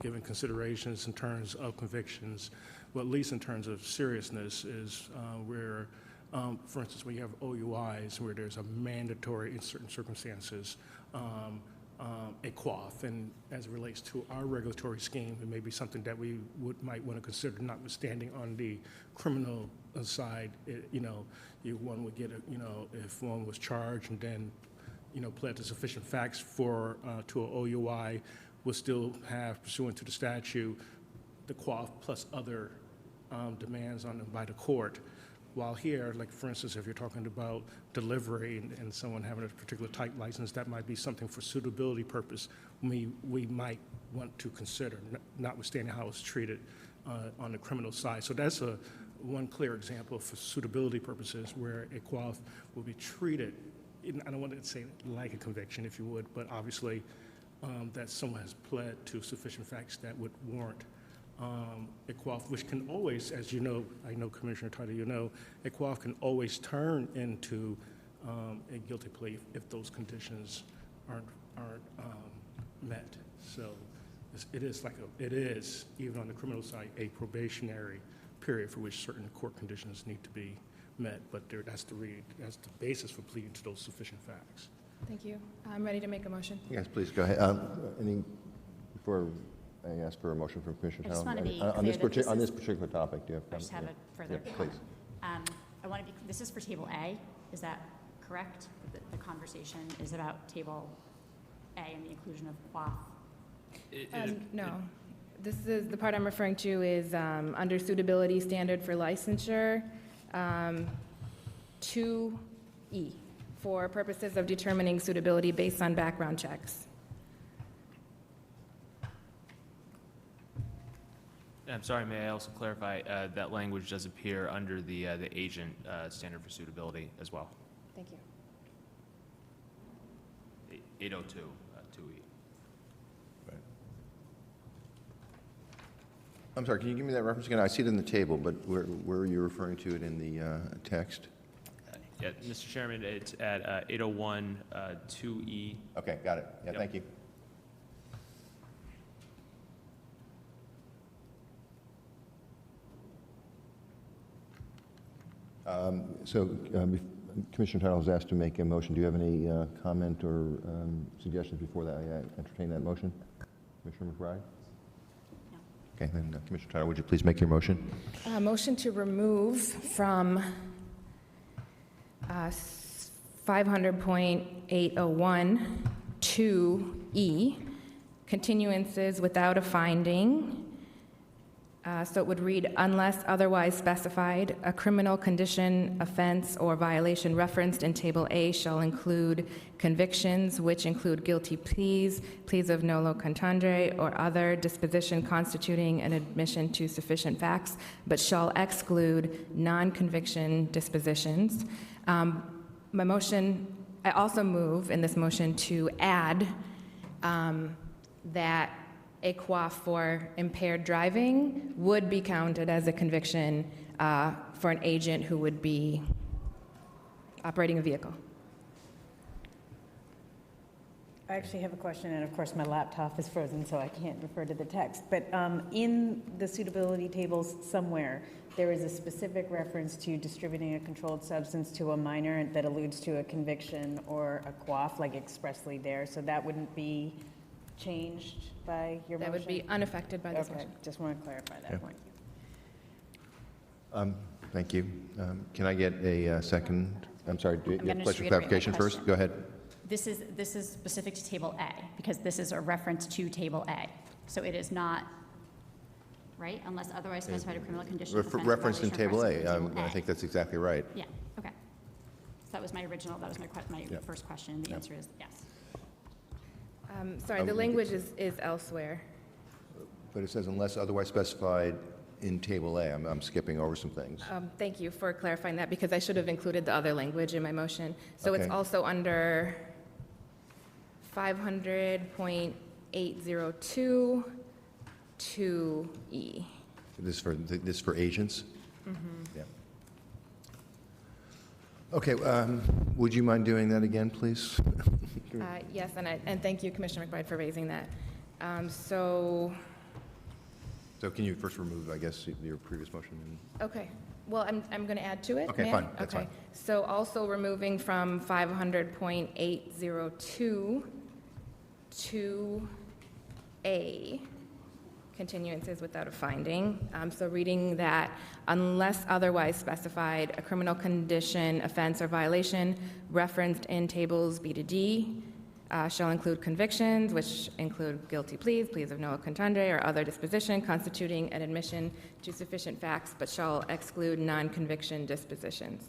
given considerations in terms of convictions, well, at least in terms of seriousness, is where, for instance, when you have OUIs, where there's a mandatory, in certain circumstances, a quaff, and as it relates to our regulatory scheme, it may be something that we might want to consider, notwithstanding on the criminal side. One would get if one was charged and then pled to sufficient facts to an OUI, would still have, pursuant to the statute, the quaff plus other demands on them by the court. While here, like for instance, if you're talking about delivery and someone having a particular type license, that might be something for suitability purpose we might want to consider, notwithstanding how it's treated on the criminal side. So that's one clear example for suitability purposes where a quaff will be treated, I don't want to say like a conviction, if you would, but obviously that someone has pled to sufficient facts that would warrant a quaff, which can always, as you know, I know Commissioner Tyler, you know, a quaff can always turn into a guilty plea if those conditions aren't met. So it is, even on the criminal side, a probationary period for which certain court conditions need to be met, but that's the basis for pleading to those sufficient facts. Thank you. I'm ready to make a motion. Yes, please, go ahead. Before I ask for a motion from Commissioner I just Townsend, want to be on clear this that this on this is- particular topic, do you have I just have comments? a further Yeah, comment. please. I want to be, this is for Table A, is that correct? The conversation is about Table A and the inclusion of quaff. No. This is, the part I'm referring to is under suitability standard for licensure, 2E, for purposes of determining suitability based on background checks. I'm sorry, may I also clarify, that language does appear under the agent standard for suitability as well. Thank you. 802, 2E. I'm sorry, can you give me that reference again? I see it in the table, but where are you referring to it in the text? Yeah, Mr. Chairman, it's at 801, 2E. Okay, got it. Yeah, Yep. thank you. Commissioner Tuttle was asked to make a motion. Do you have any comment or suggestions before that I entertain that motion? Commissioner McBride? No. Okay, then Commissioner Tuttle, would you please make your motion? Motion to remove from 500.801 2E, continuances without a finding. So it would read, unless otherwise specified, a criminal condition, offense, or violation referenced in Table A shall include convictions, which include guilty pleas, pleas of nolo contendere, or other disposition constituting an admission to sufficient facts, but shall exclude non-conviction dispositions. My motion, I also move in this motion to add that a quaff for impaired driving would be counted as a conviction for an agent who would be operating a vehicle. I actually have a question, and of course, my laptop is frozen, so I can't refer to the text. But in the suitability tables somewhere, there is a specific reference to distributing a controlled substance to a minor that alludes to a conviction or a quaff, like expressly there. So that wouldn't be changed by your motion? That would be unaffected by this Okay, motion. just want to clarify that Yeah. point. Thank you. Can I get a second? I'm sorry, do you I'm have gonna a just question reiterate my clarification first? question. Go ahead. This is specific to Table A, because this is a reference to Table A. So it is not, right, unless otherwise specified a criminal condition. offense, or Referenced in violation Table A. referenced in I think that's exactly right. Yeah, okay. So that was my original, that was my Yep. first question, the Yep. answer is yes. Sorry, the language is elsewhere. But it says unless otherwise specified in Table A. I'm skipping over some things. Thank you for clarifying that, because I should have included the other language in my motion. So it's Okay. also under 500.802 2E. This is for agents? Mm-hmm. Yeah. Okay, would you mind doing that again, please? Yes, and thank you, Commissioner McBride, for raising that. So, So can you first remove, I guess, your previous motion? okay, well, I'm going to add to it. Okay, may I? fine, that's Okay. fine. So also removing from 500.802 2A, continuances without a finding. So reading that unless otherwise specified, a criminal condition, offense, or violation referenced in tables B to D shall include convictions, which include guilty pleas, pleas of no contendere, or other disposition constituting an admission to sufficient facts, but shall exclude non-conviction dispositions.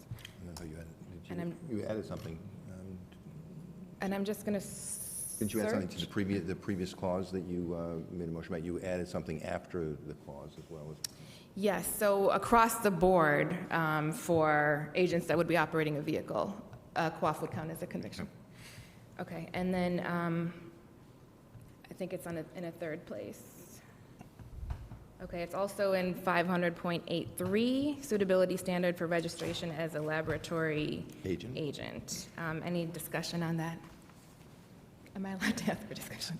I thought you added, And I'm- you added something. And I'm just going to Didn't you add something to the previous clause that you made a motion about? You added something after the clause as well. Yes, so across the board, for agents that would be operating a vehicle, quaff would count as a conviction. Okay, and then I think it's in a third place. Okay, it's also in 500.83, suitability standard for registration as a laboratory agent. Any discussion on that? Am I allowed to have a discussion?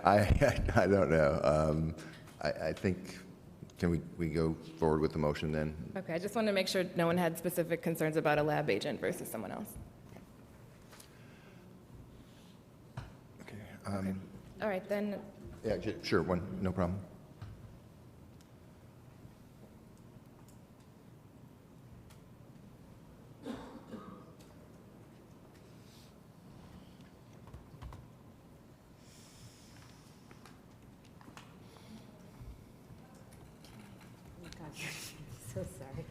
I don't know. I think, can we go forward with the motion then? Okay, I just wanted to make sure no one had specific concerns about a lab agent versus someone else. Okay. All right, then, Yeah, sure, no problem. So sorry.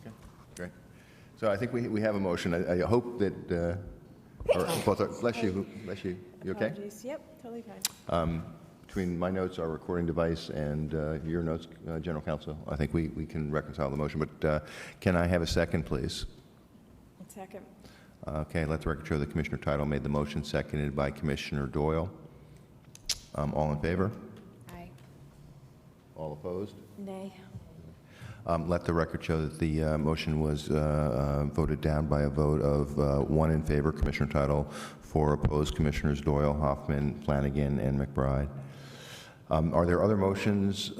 Okay, great. So I think we have a motion. I hope that, bless you, you okay? Apologies. Yep, totally fine. Between my notes, our recording device, and your notes, General Counsel, I think we can reconcile the motion, but can I have a second, please? Second. Okay, let the record show that Commissioner Tittle made the motion, seconded by Commissioner Doyle. All in favor? aye. All opposed? Nay. Let the record show that the motion was voted down by a vote of 1 in favor, Commissioner Tittle, 4 opposed, Commissioners Doyle, Hoffman, Flanagan, and McBride. Are there other motions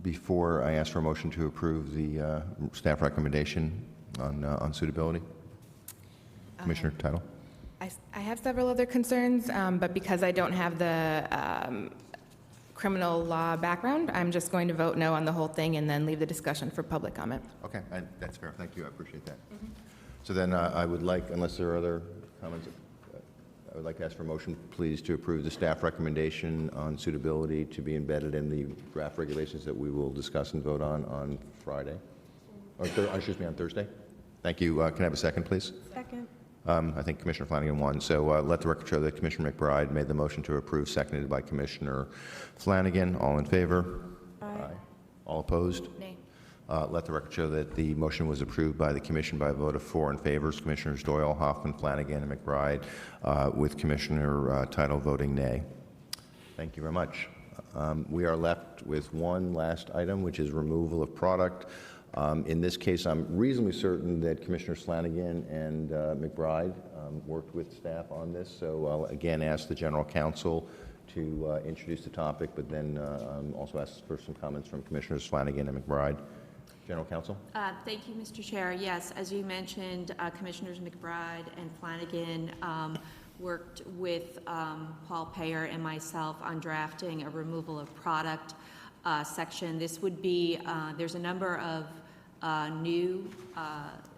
before I ask for a motion to approve the staff recommendation on suitability? Commissioner Tittle? I have several other concerns, but because I don't have the criminal law background, I'm just going to vote no on the whole thing and then leave the discussion for public comment. Okay, that's fair. Thank you. I appreciate that. So then I would like, unless there are other comments, I would like to ask for a motion, please, to approve the staff recommendation on suitability to be embedded in the draft regulations that we will discuss and vote on Friday, or on Thursday. Thank you. Can I have a second, please? Second. I think Commissioner Flanagan won. So let the record show that Commissioner McBride made the motion to approve, seconded by Commissioner Flanagan. All in favor? Aye. All opposed? Nay. Let the record show that the motion was approved by the commission by a vote of 4 in favor, Commissioners Doyle, Hoffman, Flanagan, and McBride, with Commissioner Tittle voting nay. Thank you very much. We are left with one last item, which is removal of product. In this case, I'm reasonably certain that Commissioners Flanagan and McBride worked with staff on this, so I'll again ask the General Counsel to introduce the topic, but then also ask for some comments from Commissioners Flanagan and McBride. General Counsel? Thank you, Mr. Chair. Yes, as you mentioned, Commissioners McBride and Flanagan worked with Paul Payer and myself on drafting a removal of product section. This would be, there's a number of new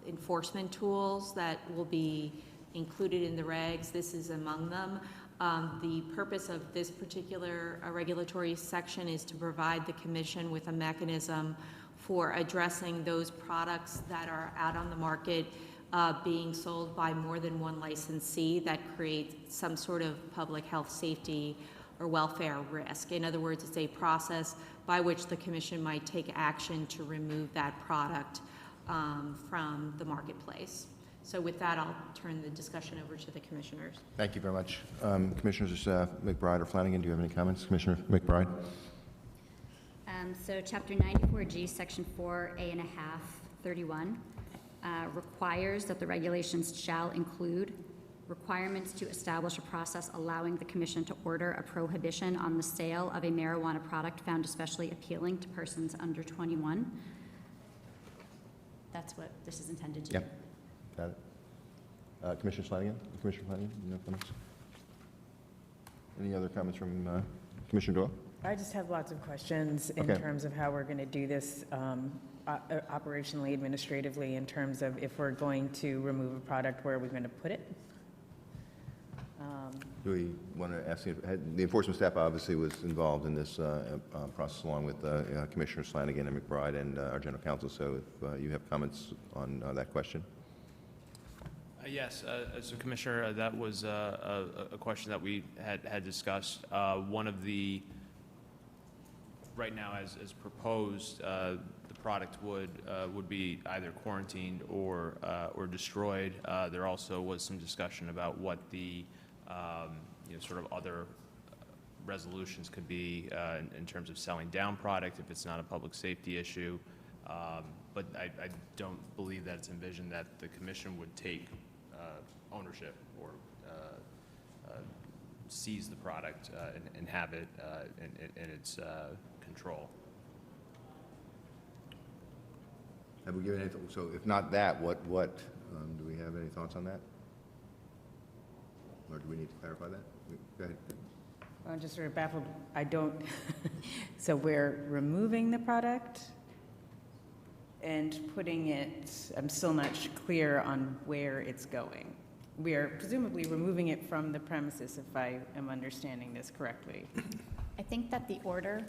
enforcement tools that will be included in the regs. This is among them. The purpose of this particular regulatory section is to provide the Commission with a mechanism for addressing those products that are out on the market being sold by more than one licensee that create some sort of public health, safety, or welfare risk. In other words, it's a process by which the Commission might take action to remove that product from the marketplace. So with that, I'll turn the discussion over to the Commissioners. Thank you very much. Commissioners McBride or Flanagan, do you have any comments? Commissioner McBride? So Chapter 94G, Section 4A.5.31 requires that the regulations shall include requirements to establish a process allowing the Commission to order a prohibition on the sale of a marijuana product found especially appealing to persons under 21. That's what this is intended to do. Yep. Got it. Commissioner Flanagan? Commissioner Flanagan, no comments? Any other comments from Commissioner Doyle? I just have lots of questions in Okay. terms of how we're going to do this operationally, administratively, in terms of if we're going to remove a product, where are we going to put it? Do we want to ask, the enforcement staff obviously was involved in this process along with Commissioners Flanagan and McBride and our general counsel, so if you have comments on that question. Yes, so Commissioner, that was a question that we had discussed. One of the, right now as proposed, the product would be either quarantined or destroyed. There also was some discussion about what the sort of other resolutions could be in terms of selling down product if it's not a public safety issue. But I don't believe that it's envisioned that the commission would take ownership or seize the product and have it in its control. Have we given any, so if not that, what do we have any thoughts on that? Or do we need to clarify that? Go ahead. I'm just sort of baffled. I don't, so we're removing the product and putting it, I'm still not clear on where it's going. We are presumably removing it from the premises, if I am understanding this correctly. I think that the order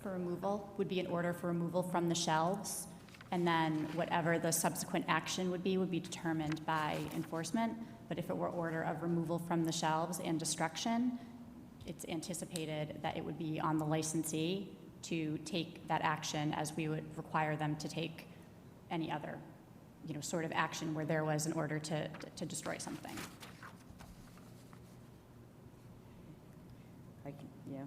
for removal would be an order for removal from the shelves, and then whatever the subsequent action would be determined by enforcement. But if it were order of removal from the shelves and destruction, it's anticipated that it would be on the licensee to take that action, as we would require them to take any other, sort of action where there was an order to destroy something. Yeah.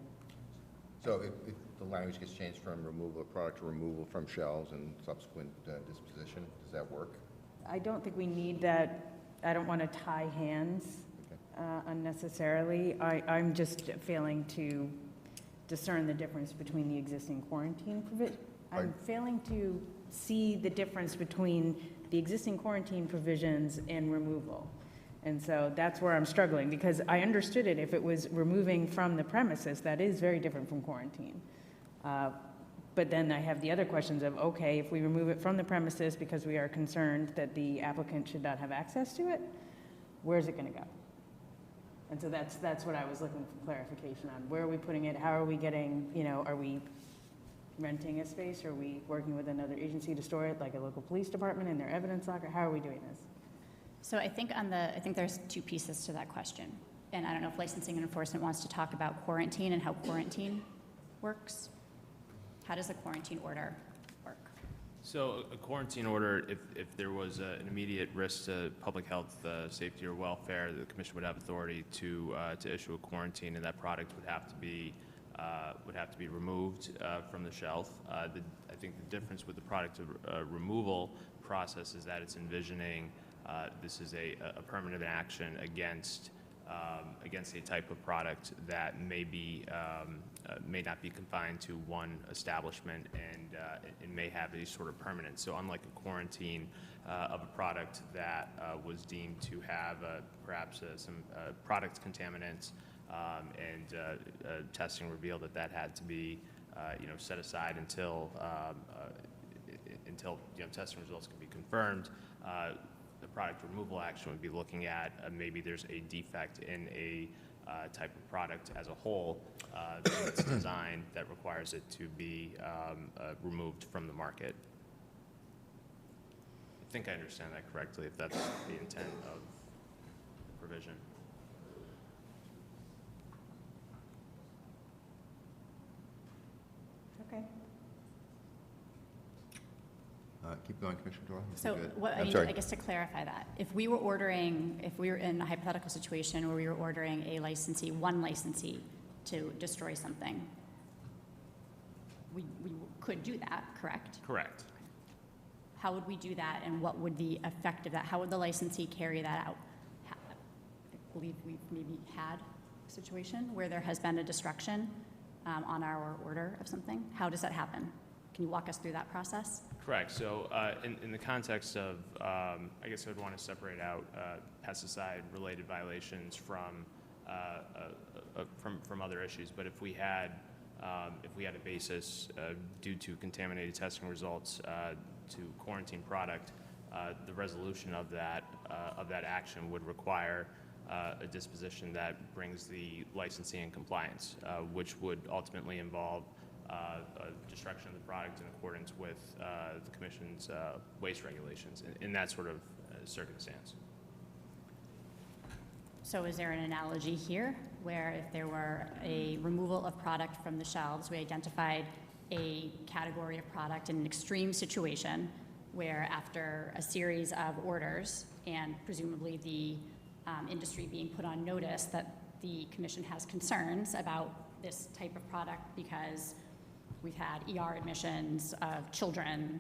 So if the language gets changed from removal of product to removal from shelves and subsequent disposition, does that work? I don't think we need that. I don't want to tie hands unnecessarily. I'm just failing to discern the difference between the existing quarantine provision. I'm failing to see the difference between the existing quarantine provisions and removal. And so that's where I'm struggling, because I understood it if it was removing from the premises. That is very different from quarantine. But then I have the other questions of, okay, if we remove it from the premises because we are concerned that the applicant should not have access to it, where's it going to go? And so that's what I was looking for clarification on. Where are we putting it? How are we getting, are we renting a space? Are we working with another agency to store it, like a local police department in their evidence locker? How are we doing this? So I think there's two pieces to that question. And I don't know if licensing and enforcement wants to talk about quarantine and how quarantine works. How does a quarantine order work? So a quarantine order, if there was an immediate risk to public health, safety, or welfare, the commission would have authority to issue a quarantine, and that product would have to be removed from the shelf. I think the difference with the product removal process is that it's envisioning this is a permanent action against a type of product that may not be confined to one establishment and may have a sort of permanence. So unlike a quarantine of a product that was deemed to have perhaps some product contaminants, and testing revealed that had to be set aside until testing results can be confirmed. The product removal action would be looking at maybe there's a defect in a type of product as a whole in its design that requires it to be removed from the market. I think I understand that correctly, if that's the intent of the provision. Okay. Keep going, Commissioner Doyle. So I guess to clarify that, if we were in a hypothetical situation where we were ordering one licensee to destroy something, we could do that, correct? Correct. How would we do that, and what would the effect of that? How would the licensee carry that out? I believe we've maybe had a situation where there has been a destruction on our order of something. How does that happen? Can you walk us through that process? Correct. So in the context of, I guess I would want to separate out pesticide-related violations from other issues. But if we had a basis due to contaminated testing results to quarantine product, the resolution of that action would require a disposition that brings the licensee in compliance, which would ultimately involve destruction of the product in accordance with the Commission's waste regulations in that sort of circumstance. So is there an analogy here where if there were a removal of product from the shelves, we identified a category of product in an extreme situation where after a series of orders and presumably the industry being put on notice that the Commission has concerns about this type of product because we've had ER admissions of children,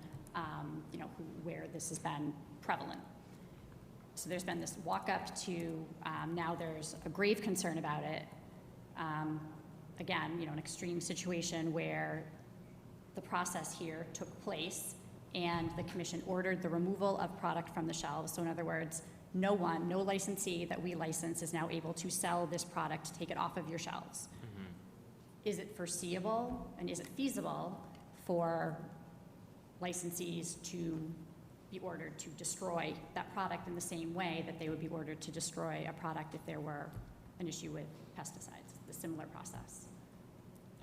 where this has been prevalent. So there's been this walk up to now there's a grave concern about it. Again, an extreme situation where the process here took place and the Commission ordered the removal of product from the shelves. So in other words, no licensee that we license is now able to sell this product, take it off of your shelves. Mm-hmm. Is it foreseeable and is it feasible for licensees to be ordered to destroy that product in the same way that they would be ordered to destroy a product if there were an issue with pesticides, the similar process?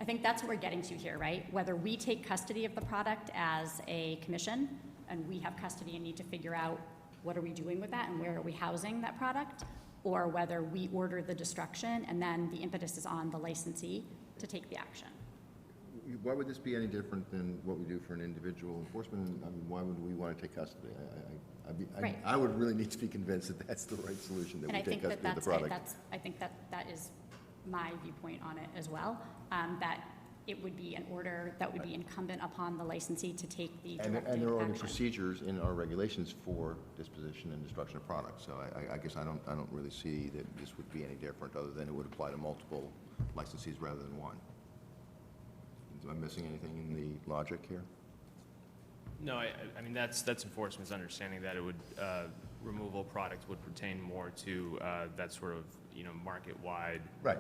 I think that's what we're getting to here, right? Whether we take custody of the product as a Commission and we have custody and need to figure out what are we doing with that and where are we housing that product, or whether we order the destruction and then the impetus is on the licensee to take the action. Why would this be any different than what we do for an individual enforcement? I mean, why would we want to take custody? Right. I would really need to be convinced that that's the right solution, that And we I think take custody of the product. I think that is my viewpoint on it as well, that it would be an order that would be incumbent upon the licensee to take the directive action. And there are already procedures in our regulations for disposition and destruction of products. So I guess I don't really see that this would be any different, other than it would apply to multiple licensees rather than one. Am I missing anything in the logic here? No, I mean, that's enforcement's understanding that it would, removal product would pertain more to that sort of, market-wide. Right.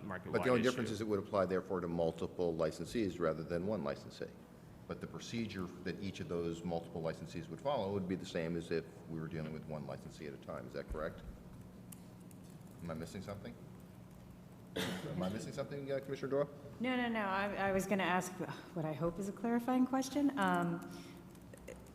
Market-wide But the only issue. difference is it would apply therefore to multiple licensees rather than one licensee. But the procedure that each of those multiple licensees would follow would be the same as if we were dealing with one licensee at a time. Is that correct? Am I missing something? Am I missing something, Commissioner Doyle? No. I was going to ask what I hope is a clarifying question.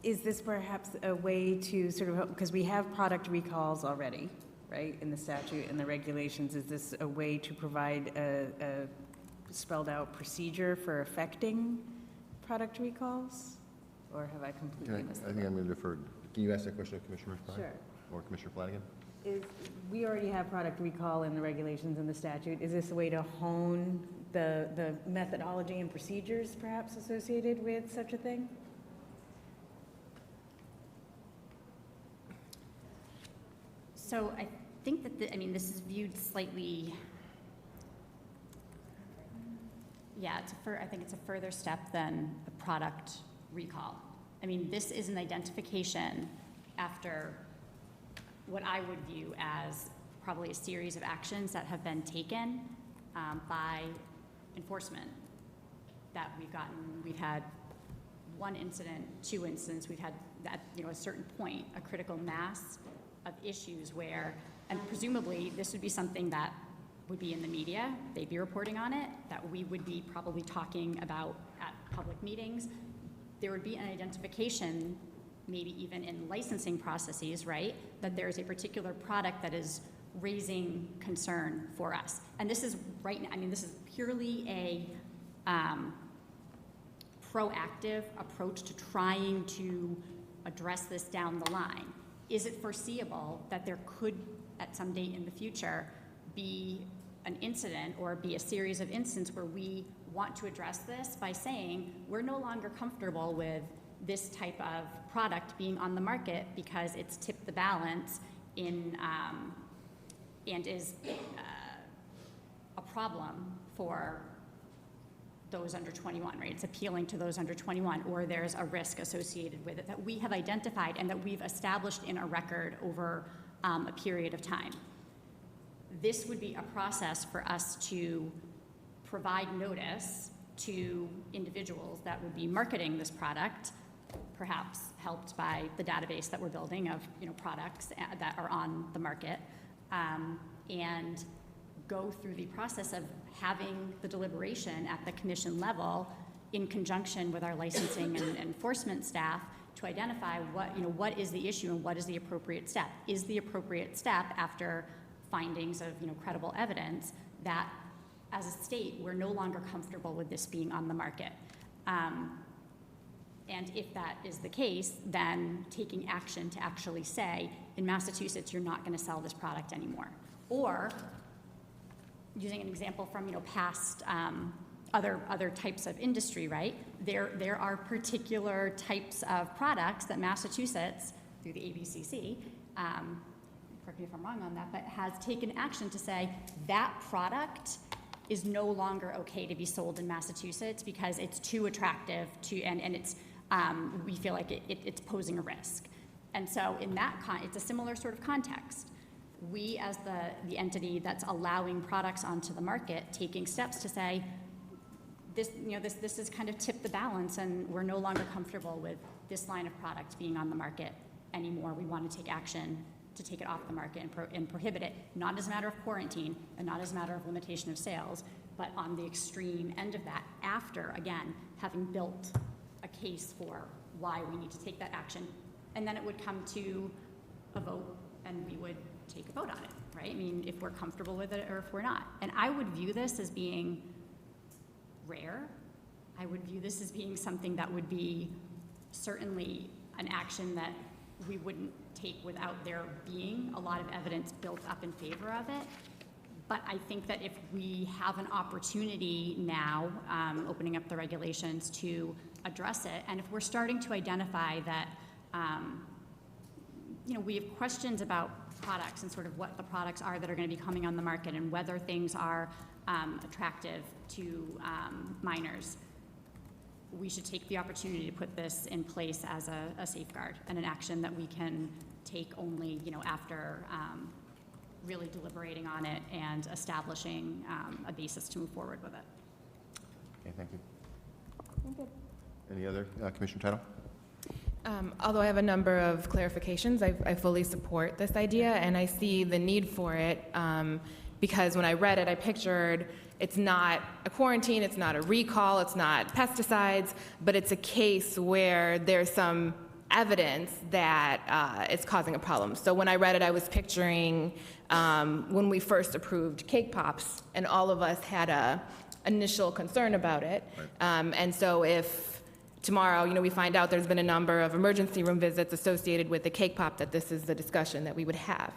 Is this perhaps a way to sort of, because we have product recalls already, right, in the statute and the regulations, is this a way to provide a spelled out procedure for affecting product recalls? Or have I completely missed I think I'm going to defer. Can you ask that question of Commissioner Frye? Sure. Or Commissioner Flanagan? We already have product recall in the regulations and the statute. Is this a way to hone the methodology and procedures perhaps associated with such a thing? So I think that, this is viewed slightly, I think it's a further step than a product recall. This is an identification after what I would view as probably a series of actions that have been taken by enforcement that we've had one incident, two incidents, we've had at a certain point, a critical mass of issues where, and presumably this would be something that would be in the media, they'd be reporting on it, that we would be probably talking about at public meetings. There would be an identification, maybe even in licensing processes, right, that there's a particular product that is raising concern for us. And this is this is purely a proactive approach to trying to address this down the line. Is it foreseeable that there could, at some date in the future, be an incident or be a series of incidents where we want to address this by saying we're no longer comfortable with this type of product being on the market because it's tipped the balance in and is a problem for those under 21, right? It's appealing to those under 21, or there's a risk associated with it that we have identified and that we've established in a record over a period of time. This would be a process for us to provide notice to individuals that would be marketing this product, perhaps helped by the database that we're building of products that are on the market, and go through the process of having the deliberation at the commission level in conjunction with our licensing and enforcement staff to identify what is the issue and what is the appropriate step. Is the appropriate step, after findings of credible evidence, that as a state we're no longer comfortable with this being on the market? And if that is the case, then taking action to actually say, in Massachusetts, you're not going to sell this product anymore. Or, using an example from past other types of industry, right? There are particular types of products that Massachusetts, through the ABCC, correct me if I'm wrong on that, but has taken action to say that product is no longer okay to be sold in Massachusetts because it's too attractive and it's we feel like it's posing a risk. And so in that it's a similar sort of context. We, as the entity that's allowing products onto the market, taking steps to say, this has kind of tipped the balance and we're no longer comfortable with this line of product being on the market anymore. We want to take action to take it off the market and prohibit it, not as a matter of quarantine and not as a matter of limitation of sales, but on the extreme end of that, after, again, having built a case for why we need to take that action. And then it would come to a vote and we would take a vote on it, right? I mean, if we're comfortable with it or if we're not. And I would view this as being rare. I would view this as being something that would be certainly an action that we wouldn't take without there being a lot of evidence built up in favor of it. But I think that if we have an opportunity now, opening up the regulations to address it, and if we're starting to identify that, we have questions about products and sort of what the products are that are going to be coming on the market and whether things are attractive to minors, we should take the opportunity to put this in place as a safeguard and an action that we can take only, after really deliberating on it and establishing a basis to move forward with it. Okay, thank you. Any other Commissioner Title? Although I have a number of clarifications, I fully support this idea and I see the need for it because when I read it, I pictured it's not a quarantine, it's not a recall, it's not pesticides, but it's a case where there's some evidence that it's causing a problem. So when I read it, I was picturing when we first approved cake pops and all of us had a initial concern about it. Right. And so if tomorrow, we find out there's been a number of emergency room visits associated with the cake pop, that this is the discussion that we would have.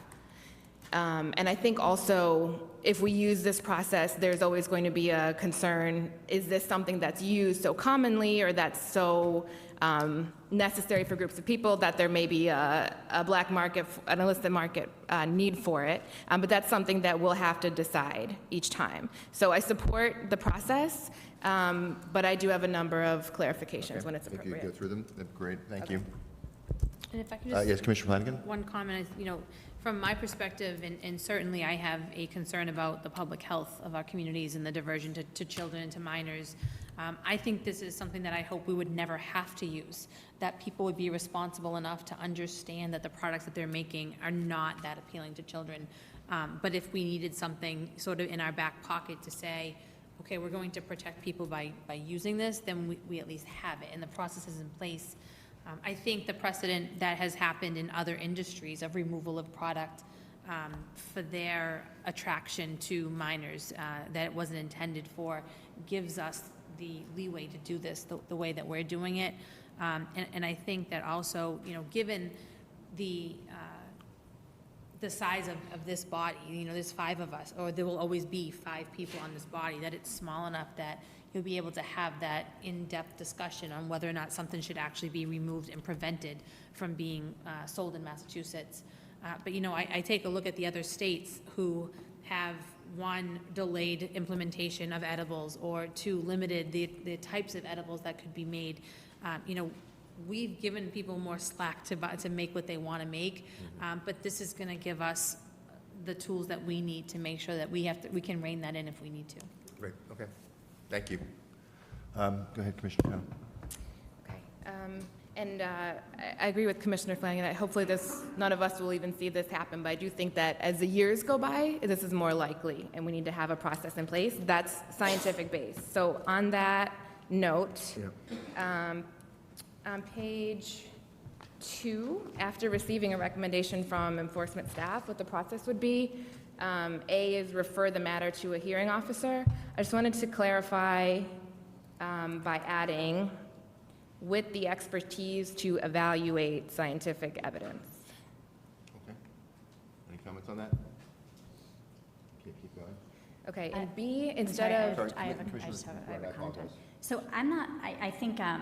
And I think also, if we use this process, there's always going to be a concern, is this something that's used so commonly or that's so necessary for groups of people that there may be a black market, an illicit market need for it. But that's something that we'll have to decide each time. So I support the process, but I do have a number of clarifications when it's appropriate. If you go through them, great, thank you. And if I could just... yes, Commissioner Flanagan? One comment is, from my perspective, and certainly I have a concern about the public health of our communities and the diversion to children and to minors. I think this is something that I hope we would never have to use, that people would be responsible enough to understand that the products that they're making are not that appealing to children. But if we needed something sort of in our back pocket to say, okay, we're going to protect people by using this, then we at least have it, and the process is in place. I think the precedent that has happened in other industries of removal of product for their attraction to minors that it wasn't intended for gives us the leeway to do this the way that we're doing it. And I think that also, given the size of this body, there's 5 of us, or there will always be 5 people on this body, that it's small enough that you'll be able to have that in-depth discussion on whether or not something should actually be removed and prevented from being sold in Massachusetts. But I take a look at the other states who have one, delayed implementation of edibles, or two, limited the types of edibles that could be made. You know, we've given people more slack to make what they want to make, but this is going to give us the tools that we need to make sure that we can rein that in if we need to. Great, okay. Thank you. Go ahead, Commissioner Cowan. Okay. And I agree with Commissioner Flanagan. Hopefully none of us will even see this happen, but I do think that as the years go by, this is more likely, and we need to have a process in place that's scientific based. So on that note, on page 2, after receiving a recommendation from enforcement staff, what the process would be, A is refer the matter to a hearing officer. I just wanted to clarify by adding with the expertise to evaluate scientific evidence. Okay. Any comments on that? Okay, keep going. Okay, and B, I'm instead sorry, of, Sorry, I have a Commissioner comment. apologize. So I think, I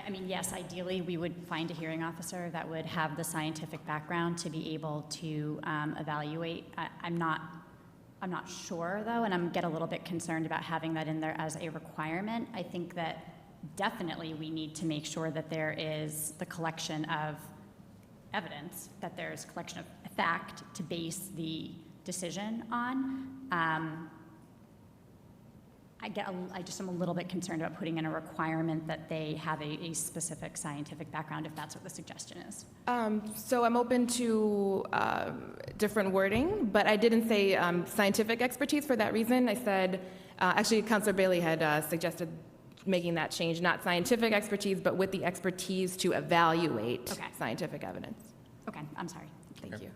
mean, yes, ideally, we would find a hearing officer that would have the scientific background to be able to evaluate. I'm not sure, though, and I'm get a little bit concerned about having that in there as a requirement. I think that definitely we need to make sure that there is the collection of evidence, that there's collection of fact to base the decision on. I just am a little bit concerned about putting in a requirement that they have a specific scientific background, if that's what the suggestion is. so I'm open to different wording, but I didn't say scientific expertise for that reason. I said, actually, Councilor Bailey had suggested making that change, not scientific expertise, but with the expertise to evaluate scientific evidence. Okay, I'm sorry. Thank you.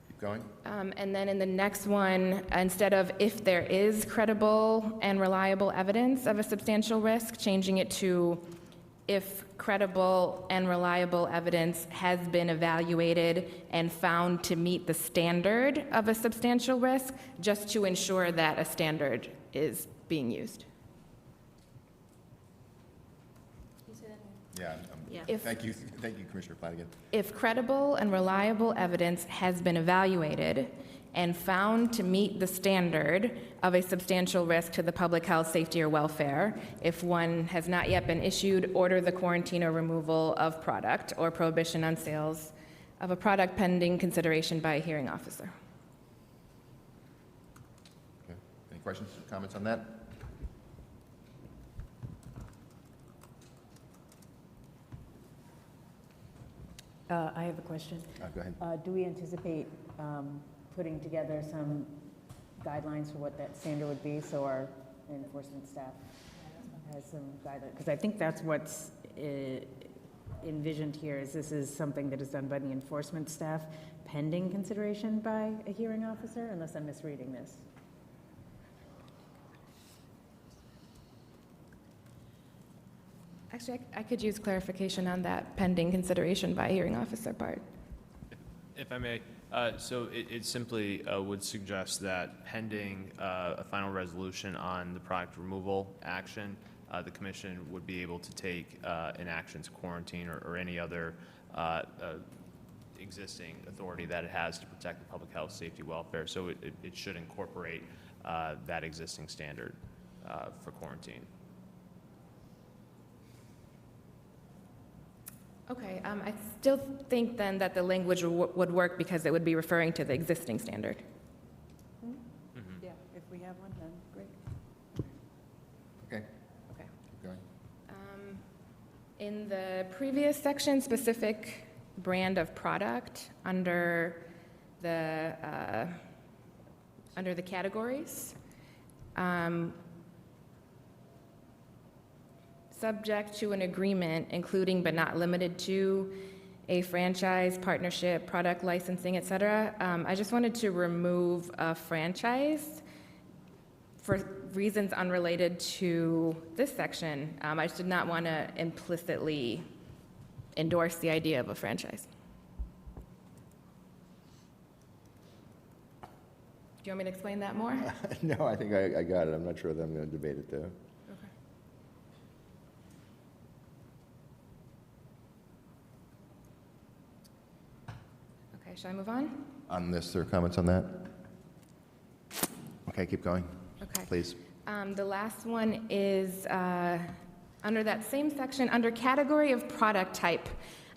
Keep going. And then in the next one, instead of if there is credible and reliable evidence of a substantial risk, changing it to if credible and reliable evidence has been evaluated and found to meet the standard of a substantial risk, just to ensure that a standard is being used. Yeah, thank you, Commissioner Flanagan. If credible and reliable evidence has been evaluated and found to meet the standard of a substantial risk to the public health, safety, or welfare, if one has not yet been issued, order the quarantine or removal of product or prohibition on sales of a product pending consideration by a hearing officer. Okay. Any questions or comments on that? I have a question. Go ahead. Do we anticipate putting together some guidelines for what that standard would be, so our enforcement staff has some guidelines? Because I think that's what's envisioned here, is this is something that is done by the enforcement staff pending consideration by a hearing officer, unless I'm misreading this. Actually, I could use clarification on that pending consideration by a hearing officer part. If I may, so it simply would suggest that pending a final resolution on the product removal action, the commission would be able to take an action to quarantine or any other existing authority that it has to protect the public health, safety, welfare. So it should incorporate that existing standard for quarantine. Okay, I still think then that the language would work because it would be referring to the existing standard. Yeah, if we have one, then great. Okay. Okay. Keep going. In the previous section, specific brand of product under the categories, subject to an agreement, including but not limited to a franchise, partnership, product licensing, et cetera. I just wanted to remove a franchise for reasons unrelated to this section. I just did not want to implicitly endorse the idea of a franchise. Do you want me to explain that more? No, I think I got it. I'm not sure that I'm going to debate it, though. Okay, shall I move on? On this, there are comments on that? Okay, keep going, Okay. please. The last one is under that same section, under category of product type.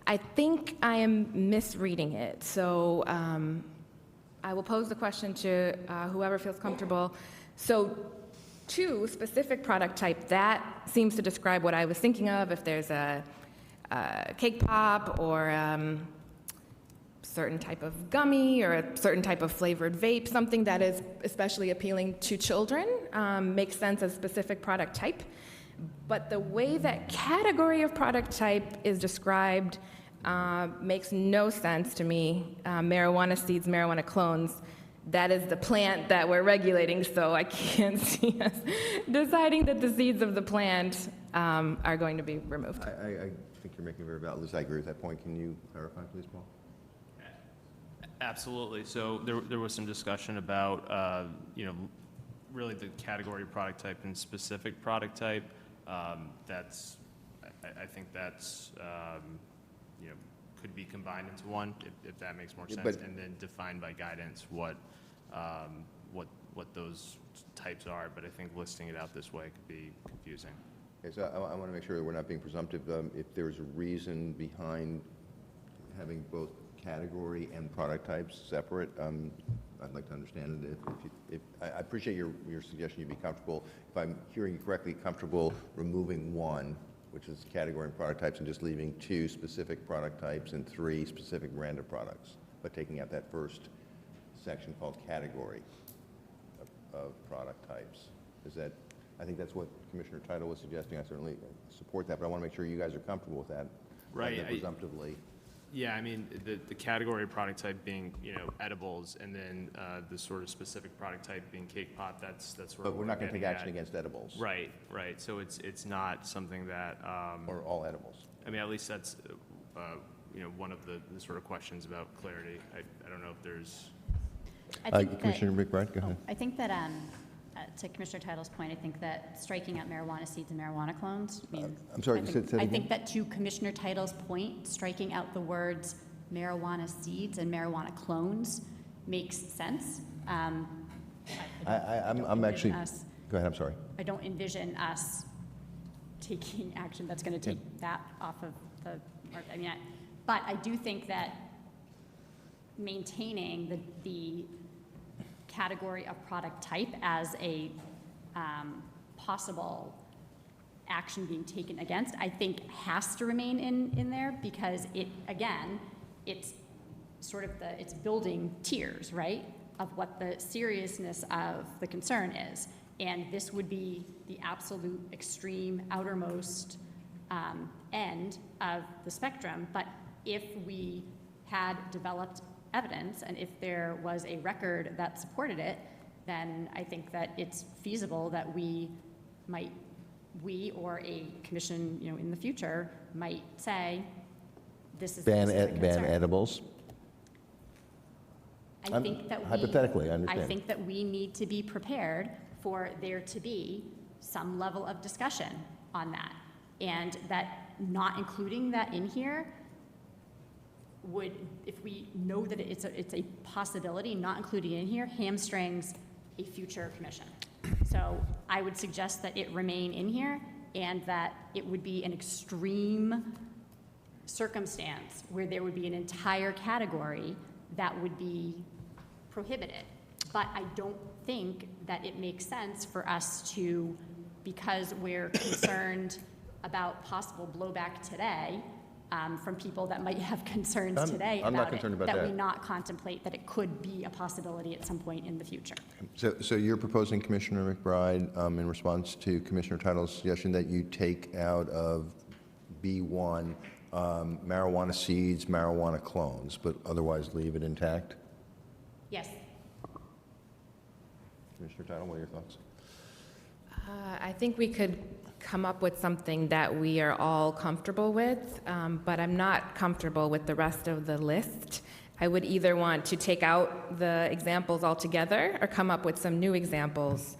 I think I am misreading it, so I will pose the question to whoever feels comfortable. So, to specific product type, that seems to describe what I was thinking of. If there's a cake pop or certain type of gummy or a certain type of flavored vape, something that is especially appealing to children, makes sense as specific product type. But the way that category of product type is described makes no sense to me. Marijuana seeds, marijuana clones, that is the plant that we're regulating, so I can't see us deciding that the seeds of the plant are going to be removed. I think you're making a very valid, at least I agree with that point. Can you clarify, please, Paul? Absolutely. So there was some discussion about, really the category product type and specific product type. I think that's, could be combined into one, if that makes more Yeah, sense, but- and then defined by guidance what those types are. But I think listing it out this way could be confusing. Okay, so I want to make sure that we're not being presumptive. If there's a reason behind having both category and product types separate, I'd like to understand it. I appreciate your suggestion you'd be comfortable, if I'm hearing you correctly, comfortable removing one, which is category and product types, and just leaving 2 specific product types and 3 specific random products, but taking out that first section called category of product types. I think that's what Commissioner Title was suggesting. I certainly support that, but I want to make sure you guys are comfortable with that. Right. Presumptively. Yeah, I mean, the category product type being, edibles, and then the sort of specific product type being cake pop, that's sort of. But we're not going to take getting action at. against edibles. Right. So it's not something that, Or all edibles. I mean, at least that's, one of the sort of questions about clarity. I don't know if there's. I think that- Commissioner McBride, go ahead. I think that, to Commissioner Title's point, I think that striking out marijuana seeds and marijuana clones, I'm sorry, I say think, that I again? think that to Commissioner Title's point, striking out the words marijuana seeds and marijuana clones makes sense. I don't I'm actually, envision us- go ahead, I'm sorry. I don't envision us taking action that's going to take that off of the market. But I do think that maintaining the category of product type as a possible action being taken against, I think has to remain in there, because it's sort of it's building tiers, right, of what the seriousness of the concern is. And this would be the absolute extreme outermost end of the spectrum. But if we had developed evidence and if there was a record that supported it, then I think that it's feasible that we or a commission, in the future might say, this is Ban this is a concern. edibles? I think that Hypothetically, I understand. I think that we need to be prepared for there to be some level of discussion on that. And that not including that in here would, if we know that it's a possibility, not including it in here, hamstrings a future commission. So I would suggest that it remain in here, and that it would be an extreme circumstance where there would be an entire category that would be prohibited. But I don't think that it makes sense for us to, because we're concerned about possible blowback today from people that might have concerns today I'm not about it, concerned about that we that. not contemplate that it could be a possibility at some point in the future. So you're proposing, Commissioner McBride, in response to Commissioner Title's suggestion, that you take out of B1 marijuana seeds, marijuana clones, but otherwise leave it intact? Yes. Commissioner Title, what are your thoughts? I think we could come up with something that we are all comfortable with, but I'm not comfortable with the rest of the list. I would either want to take out the examples altogether or come up with some new examples,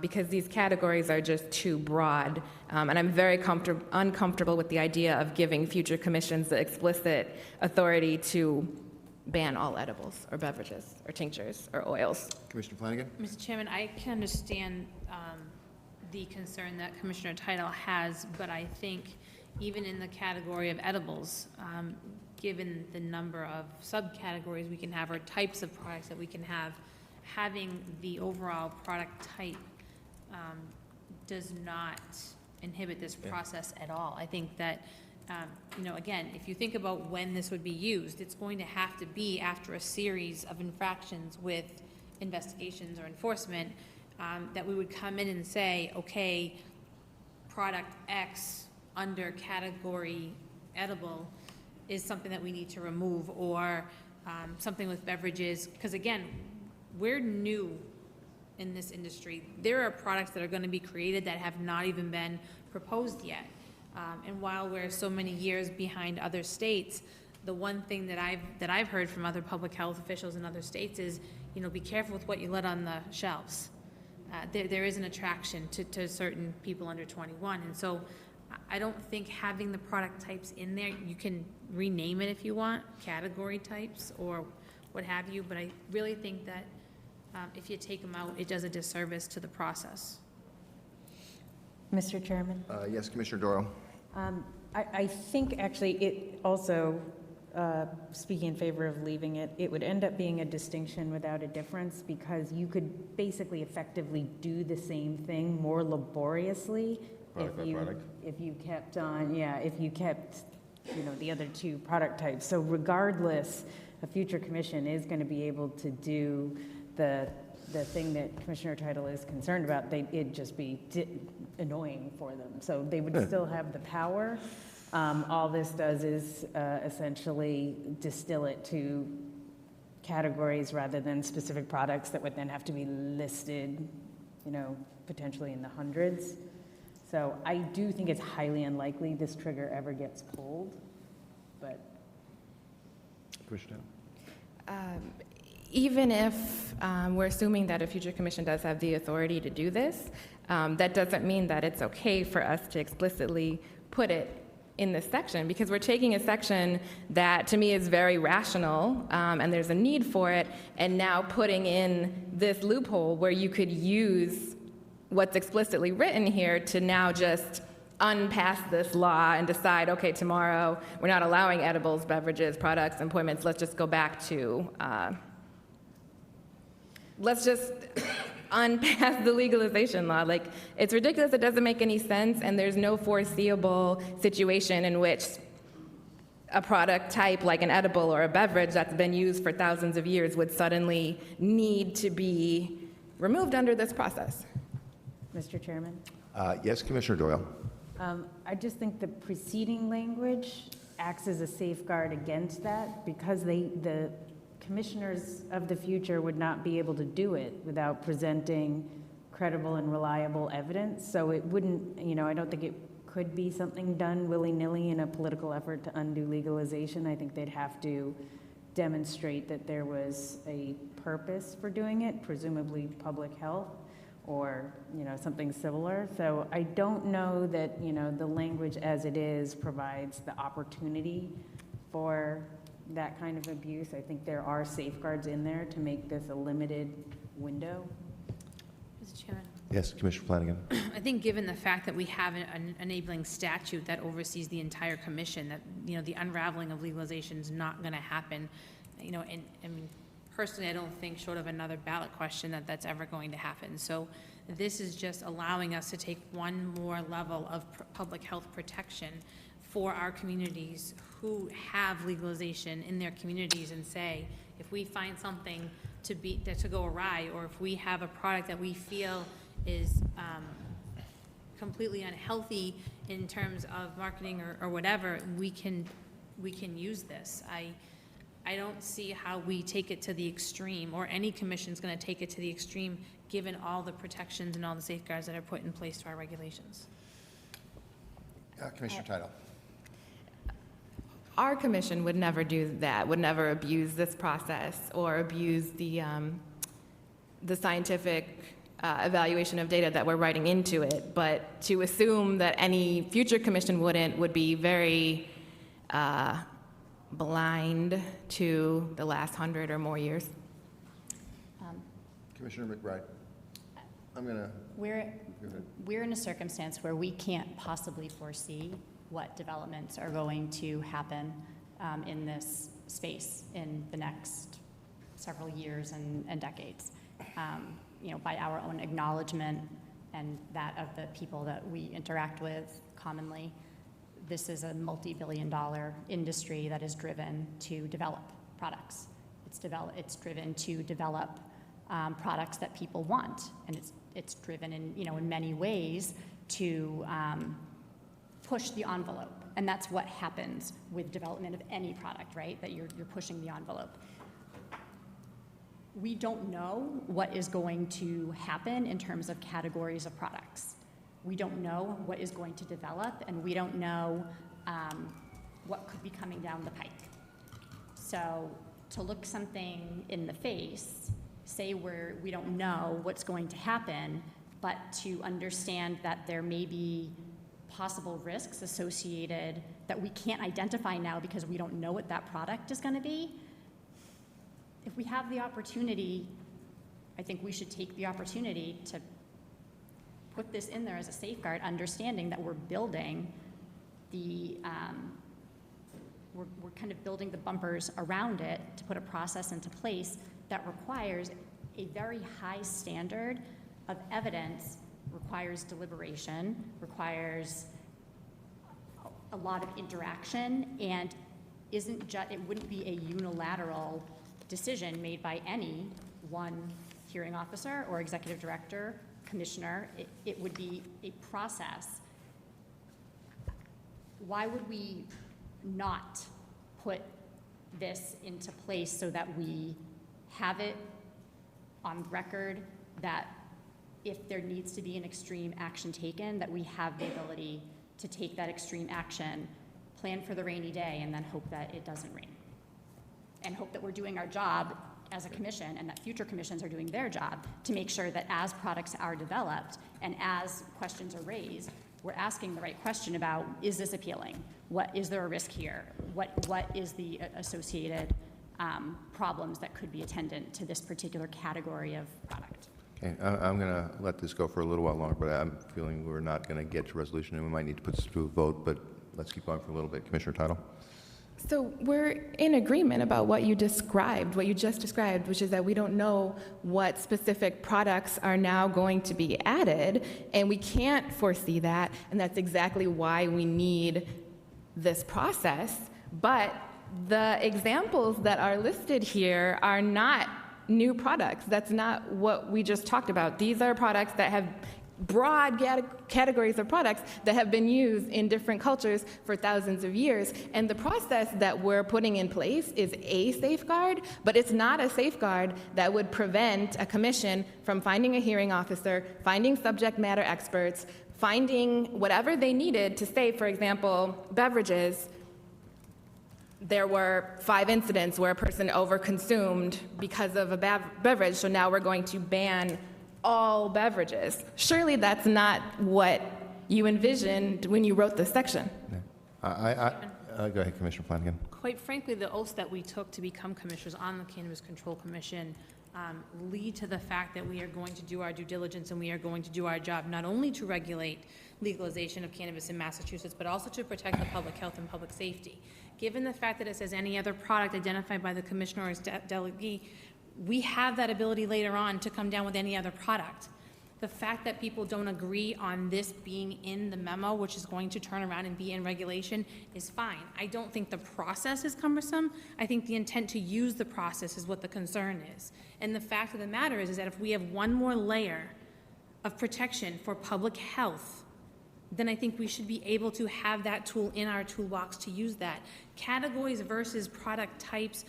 because these categories are just too broad. And I'm very uncomfortable with the idea of giving future commissions the explicit authority to ban all edibles or beverages or tinctures or oils. Commissioner Flanagan? Mr. Chairman, I can understand the concern that Commissioner Title has, but I think even in the category of edibles, given the number of subcategories we can have or types of products that we can have, having the overall product type does not inhibit this process at all. I think that, again, if you think about when this would be used, it's going to have to be after a series of infractions with investigations or enforcement, that we would come in and say, okay, product X under category edible is something that we need to remove, or something with beverages, because again, we're new in this industry. There are products that are going to be created that have not even been proposed yet. And while we're so many years behind other states, the one thing that I've heard from other public health officials in other states is, be careful with what you let on the shelves. There is an attraction to certain people under 21, and so I don't think having the product types in there, you can rename it if you want, category types or what have you, but I really think that if you take them out, it does a disservice to the process. Mr. Chairman? Yes, Commissioner Doyle? I think actually it also, speaking in favor of leaving it, it would end up being a distinction without a difference, because you could basically effectively do the same thing more laboriously if you kept on, if you kept, the other two product types. So regardless, a future commission is going to be able to do the thing that Commissioner Title is concerned about. It'd just be annoying for them. So they would still have the power. All this does is essentially distill it to categories rather than specific products that would then have to be listed, potentially in the hundreds. So I do think it's highly unlikely this trigger ever gets pulled, but. Commissioner? Even if we're assuming that a future commission does have the authority to do this, that doesn't mean that it's okay for us to explicitly put it in this section, because we're taking a section that to me is very rational, and there's a need for it, and now putting in this loophole where you could use what's explicitly written here to now just unpass this law and decide, okay, tomorrow we're not allowing edibles, beverages, products, appointments, let's just go back to, let's just unpass the legalization law. Like, it's ridiculous, it doesn't make any sense, and there's no foreseeable situation in which a product type like an edible or a beverage that's been used for thousands of years would suddenly need to be removed under this process. Mr. Chairman? Yes, Commissioner Doyle? I just think the preceding language acts as a safeguard against that, because the commissioners of the future would not be able to do it without presenting credible and reliable evidence. So it wouldn't, I don't think it could be something done willy-nilly in a political effort to undo legalization. I think they'd have to demonstrate that there was a purpose for doing it, presumably public health, or something similar. So I don't know that the language as it is provides the opportunity for that kind of abuse. I think there are safeguards in there to make this a limited window. Mr. Chairman? Yes, Commissioner Flanagan? I think given the fact that we have an enabling statute that oversees the entire commission, that, the unraveling of legalization is not going to happen, and I mean, personally, I don't think, short of another ballot question, that that's ever going to happen. So this is just allowing us to take one more level of public health protection for our communities who have legalization in their communities, and say, if we find something to go awry, or if we have a product that we feel is completely unhealthy in terms of marketing or whatever, we can use this. I don't see how we take it to the extreme, or any commission's going to take it to the extreme, given all the protections and all the safeguards that are put in place to our regulations. Commissioner Title? Our commission would never do that, would never abuse this process or abuse the scientific evaluation of data that we're writing into it. But to assume that any future commission would be very blind to the last 100 or more years. Commissioner McBride, I'm going to... We're in a circumstance where we can't possibly foresee what developments are going to happen in this space in the next several years and decades. By our own acknowledgement and that of the people that we interact with commonly, this is a multi-billion-dollar industry that is driven to develop products. It's driven to develop products that people want, and it's driven in many ways to push the envelope, and that's what happens with development of any product, right? That you're pushing the envelope. We don't know what is going to happen in terms of categories of products. We don't know what is going to develop, and we don't know what could be coming down the pike. So to look something in the face, say we don't know what's going to happen, but to understand that there may be possible risks associated that we can't identify now because we don't know what that product is going to be. If we have the opportunity, I think we should take the opportunity to put this in there as a safeguard, understanding that we're building we're kind of building the bumpers around it to put a process into place that requires a very high standard of evidence, requires deliberation, requires a lot of interaction, and it wouldn't be a unilateral decision made by any one hearing officer or executive director, commissioner. It would be a process. Why would we not put this into place so that we have it on record that if there needs to be an extreme action taken, that we have the ability to take that extreme action, plan for the rainy day, and then hope that it doesn't rain. And hope that we're doing our job as a commission and that future commissions are doing their job to make sure that as products are developed and as questions are raised, we're asking the right question about, is this appealing? Is there a risk here? What is the associated problems that could be attendant to this particular category of product? Okay, I'm going to let this go for a little while longer, but I'm feeling we're not going to get to resolution, and we might need to put this to a vote, but let's keep going for a little bit. Commissioner Tittle? So we're in agreement about what you just described, which is that we don't know what specific products are now going to be added, and we can't foresee that, and that's exactly why we need this process. But the examples that are listed here are not new products. That's not what we just talked about. These are products that have broad categories of products that have been used in different cultures for thousands of years. And the process that we're putting in place is a safeguard, but it's not a safeguard that would prevent a commission from finding a hearing officer, finding subject matter experts, finding whatever they needed to say, for example, beverages. There were 5 incidents where a person overconsumed because of a beverage, so now we're going to ban all beverages. Surely that's not what you envisioned when you wrote this section. Go ahead, Commissioner Flanagan. Quite frankly, the oaths that we took to become commissioners on the Cannabis Control Commission lead to the fact that we are going to do our due diligence and we are going to do our job not only to regulate legalization of cannabis in Massachusetts, but also to protect the public health and public safety. Given the fact that it says any other product identified by the commissioner or his delegee, we have that ability later on to come down with any other product. The fact that people don't agree on this being in the memo, which is going to turn around and be in regulation, is fine. I don't think the process is cumbersome. I think the intent to use the process is what the concern is. And the fact of the matter is that if we have one more layer of protection for public health, then I think we should be able to have that tool in our toolbox to use that. Categories versus product types,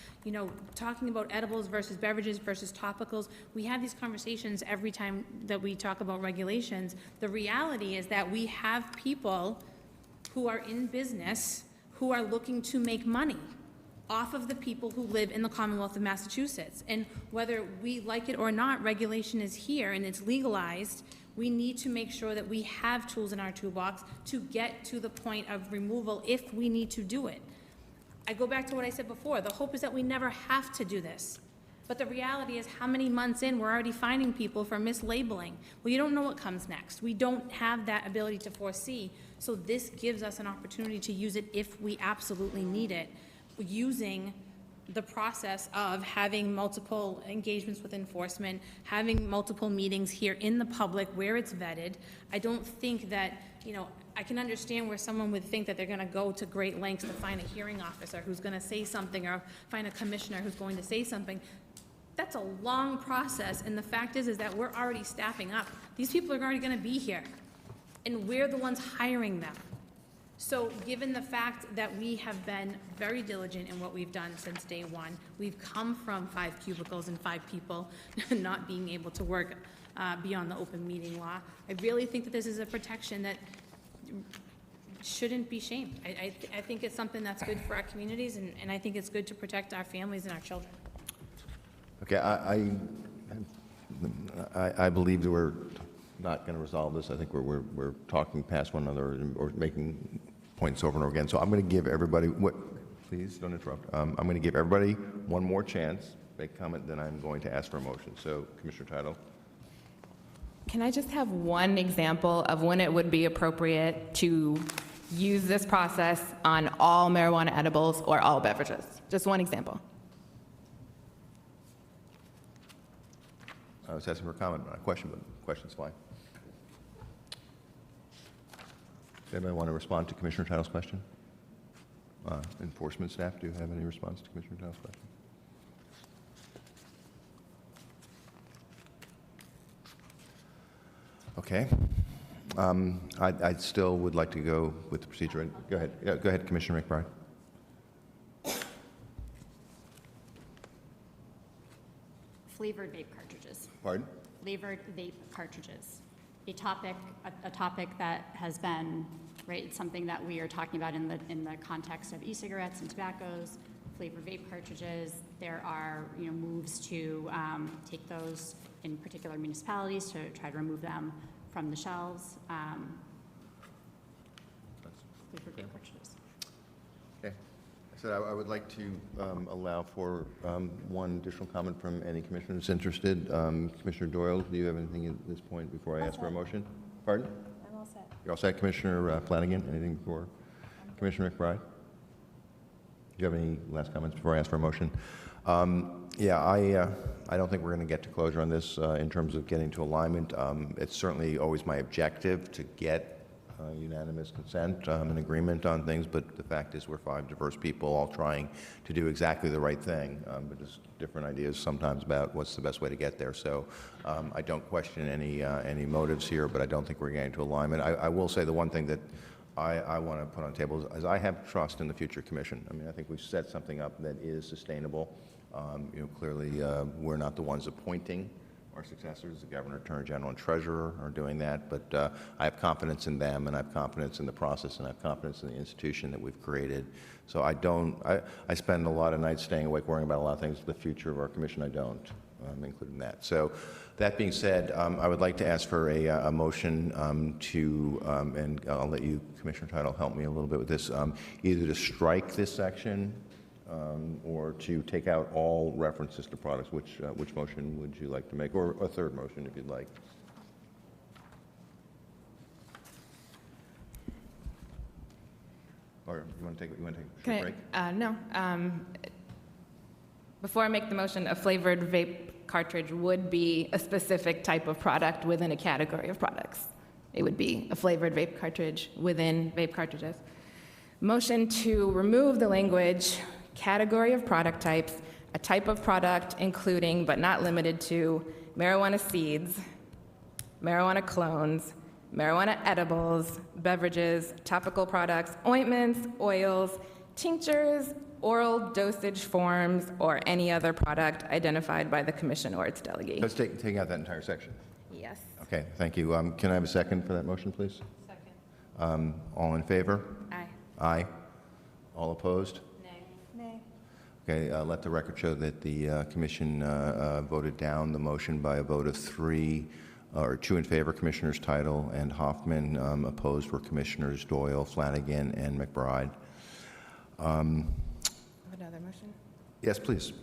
talking about edibles versus beverages versus topicals, we have these conversations every time that we talk about regulations. The reality is that we have people who are in business who are looking to make money off of the people who live in the Commonwealth of Massachusetts. And whether we like it or not, regulation is here and it's legalized. We need to make sure that we have tools in our toolbox to get to the point of removal if we need to do it. I go back to what I said before, the hope is that we never have to do this. But the reality is, how many months in, we're already finding people for mislabeling. Well, you don't know what comes next. We don't have that ability to foresee, so this gives us an opportunity to use it if we absolutely need it, using the process of having multiple engagements with enforcement, having multiple meetings here in the public where it's vetted. I don't think that, I can understand where someone would think that they're gonna go to great lengths to find a hearing officer who's gonna say something, or find a commissioner who's going to say something. That's a long process, and the fact is that we're already staffing up. These people are already gonna be here, and we're the ones hiring them. So given the fact that we have been very diligent in what we've done since day one, we've come from 5 cubicles and 5 people not being able to work beyond the open meeting law. I really think that this is a protection that shouldn't be shamed. I think it's something that's good for our communities, and I think it's good to protect our families and our children. Okay, I believe that we're not going to resolve this. I think we're talking past one another or making points over and over again. So I'm going to give everybody, please don't interrupt. I'm going to give everybody one more chance, make comment, then I'm going to ask for a motion. So Commissioner Title. Can I just have one example of when it would be appropriate to use this process on all marijuana edibles or all beverages? Just one example. I was asking for a comment, not a question, but question's fine. Does anybody want to respond to Commissioner Title's question? Enforcement staff, do you have any response to Commissioner Title's question? Okay. I still would like to go with the procedure. Go ahead. Yeah, go ahead, Commissioner McBride. Flavored vape cartridges. Pardon? Flavored vape cartridges. A topic that has been, right, it's something that we are talking about in the context of e-cigarettes and tobaccos, flavored vape cartridges. There are, moves to take those in particular municipalities to try to remove them from the shelves. Flavored vape cartridges. Okay. So I would like to allow for one additional comment from any commissioners interested. Commissioner Doyle, do you have anything at this point before I ask for a motion? Pardon? I'm all set. You're all set, Commissioner Flanagan? Anything before? Commissioner McBride? Do you have any last comments before I ask for a motion? Yeah, I don't think we're going to get to closure on this in terms of getting to alignment. It's certainly always my objective to get unanimous consent and agreement on things, but the fact is we're 5 diverse people all trying to do exactly the right thing, but just different ideas sometimes about what's the best way to get there. So I don't question any motives here, but I don't think we're getting to alignment. I will say the one thing that I want to put on the table is I have trust in the future commission. I mean, I think we've set something up that is sustainable. Clearly, we're not the ones appointing our successors. The governor, attorney general, and treasurer are doing that, but I have confidence in them, and I have confidence in the process, and I have confidence in the institution that we've created. So I spend a lot of nights staying awake worrying about a lot of things. The future of our commission, I don't, including that. So that being said, I would like to ask for a motion and I'll let you, Commissioner Title, help me a little bit with this, either to strike this section or to take out all references to products. Which motion would you like to make, or a third motion if you'd like? Or you want to take a short break? No. Before I make the motion, a flavored vape cartridge would be a specific type of product within a category of products. It would be a flavored vape cartridge within vape cartridges. Motion to remove the language category of product types, a type of product including but not limited to marijuana seeds, marijuana clones, marijuana edibles, beverages, topical products, ointments, oils, tinctures, oral dosage forms, or any other product identified by the commission or its delegate. Let's take out that entire section. Yes. Okay, thank you. Can I have a second for that motion, please? Second. All in favor? Aye. Aye. All opposed? Nay. Nay. Okay, let the record show that the commission voted down the motion by a vote of 3, or 2 in favor, Commissioners Title and Hoffman. Opposed were Commissioners Doyle, Flanagan, and McBride. another motion? Yes, please.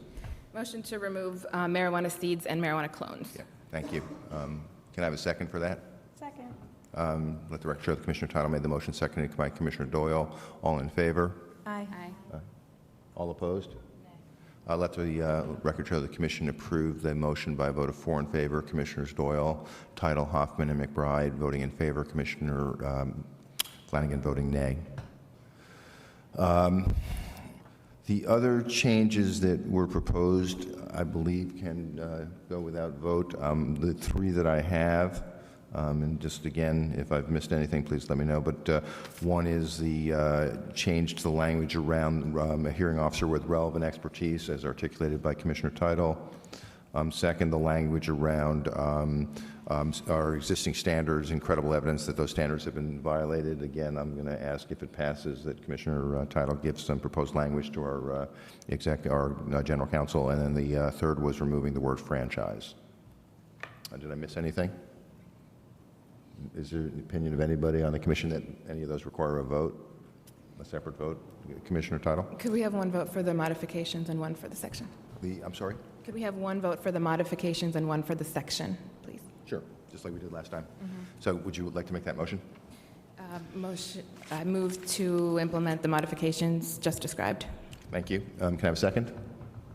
Motion to remove marijuana seeds and marijuana clones. Yeah, thank you. Can I have a second for that? Second. Let the record show that Commissioner Tuttle made the motion, seconded by Commissioner Doyle. All in favor? Aye. All opposed? Let the record show the commission approved the motion by a vote of 4 in favor. Commissioners Doyle, Tuttle, Hoffman, and McBride voting in favor. Commissioner Flanagan voting nay. The other changes that were proposed, I believe, can go without vote. The 3 that I have, and just again, if I've missed anything, please let me know. But one is the change to the language around a hearing officer with relevant expertise, as articulated by Commissioner Tuttle. Second, the language around our existing standards and credible evidence that those standards have been violated. Again, I'm going to ask if it passes that Commissioner Tuttle gives some proposed language to our general counsel. And then the third was removing the word franchise. Did I miss anything? Is there an opinion of anybody on the commission that any of those require a vote, a separate vote? Commissioner Tuttle? Could we have one vote for the modifications and one for the section? I'm sorry? Could we have one vote for the modifications and one for the section, please? Sure, just like we did last time. So would you like to make that motion? I move to implement the modifications just described. Thank you. Can I have a second?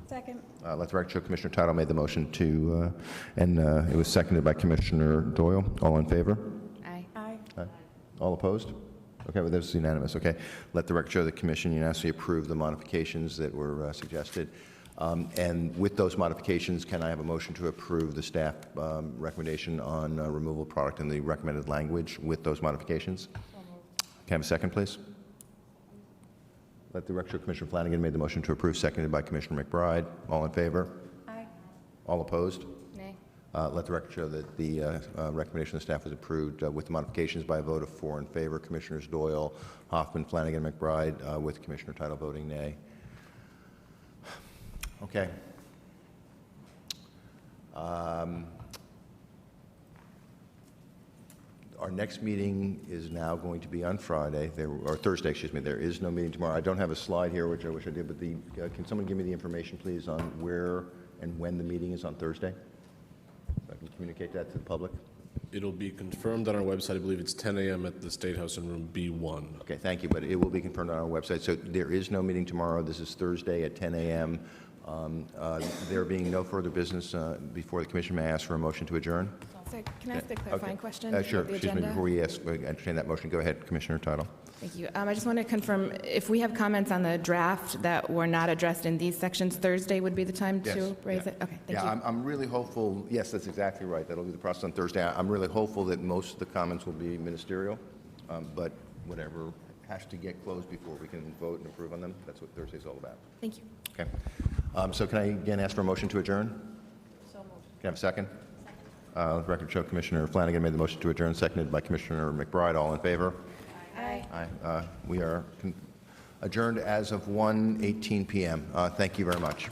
Second. Let the record show Commissioner Tuttle made the motion to, and it was seconded by Commissioner Doyle. All in favor? Aye. Aye. Aye. All opposed? Okay, well, this is unanimous. Okay. Let the record show the commission unanimously approved the modifications that were suggested. And with those modifications, can I have a motion to approve the staff recommendation on removal of product in the recommended language with those modifications? Can I have a second, please? Let the record show Commissioner Flanagan made the motion to approve, seconded by Commissioner McBride. All in favor? Aye. All opposed? Nay. Let the record show that the recommendation of the staff was approved with the modifications by a vote of 4 in favor. Commissioners Doyle, Hoffman, Flanagan, McBride, with Commissioner Tuttle voting nay. Okay. Our next meeting is now going to be on Friday, or Thursday, excuse me. There is no meeting tomorrow. I don't have a slide here, which I wish I did, but can someone give me the information, please, on where and when the meeting is on Thursday? So I can communicate that to the public. It'll be confirmed on our website. I believe it's 10 a.m. at the State House in room B1. Okay, thank you, but it will be confirmed on our website. So there is no meeting tomorrow. This is Thursday at 10 a.m. There being no further business before the commission, may I ask for a motion to adjourn? So can I ask a clarifying question? Sure. about the Excuse me, agenda? before we entertain that motion, go ahead, Commissioner Tuttle. Thank you. I just want to confirm, if we have comments on the draft that were not addressed in these sections, Thursday would be the time Yes, to raise yeah. it? Okay, thank you. Yeah, I'm really hopeful, yes, that's exactly right. That'll be the process on Thursday. I'm really hopeful that most of the comments will be ministerial, but whatever has to get closed before we can vote and approve on them. That's what Thursday's all about. Thank you. Okay. So can I again ask for a motion to adjourn? So moved. Can I have a second? Let the record show Commissioner Flanagan made the motion to adjourn, seconded by Commissioner McBride. All in favor? Aye. Aye. We are adjourned as of 1:18 p.m. Thank you very much.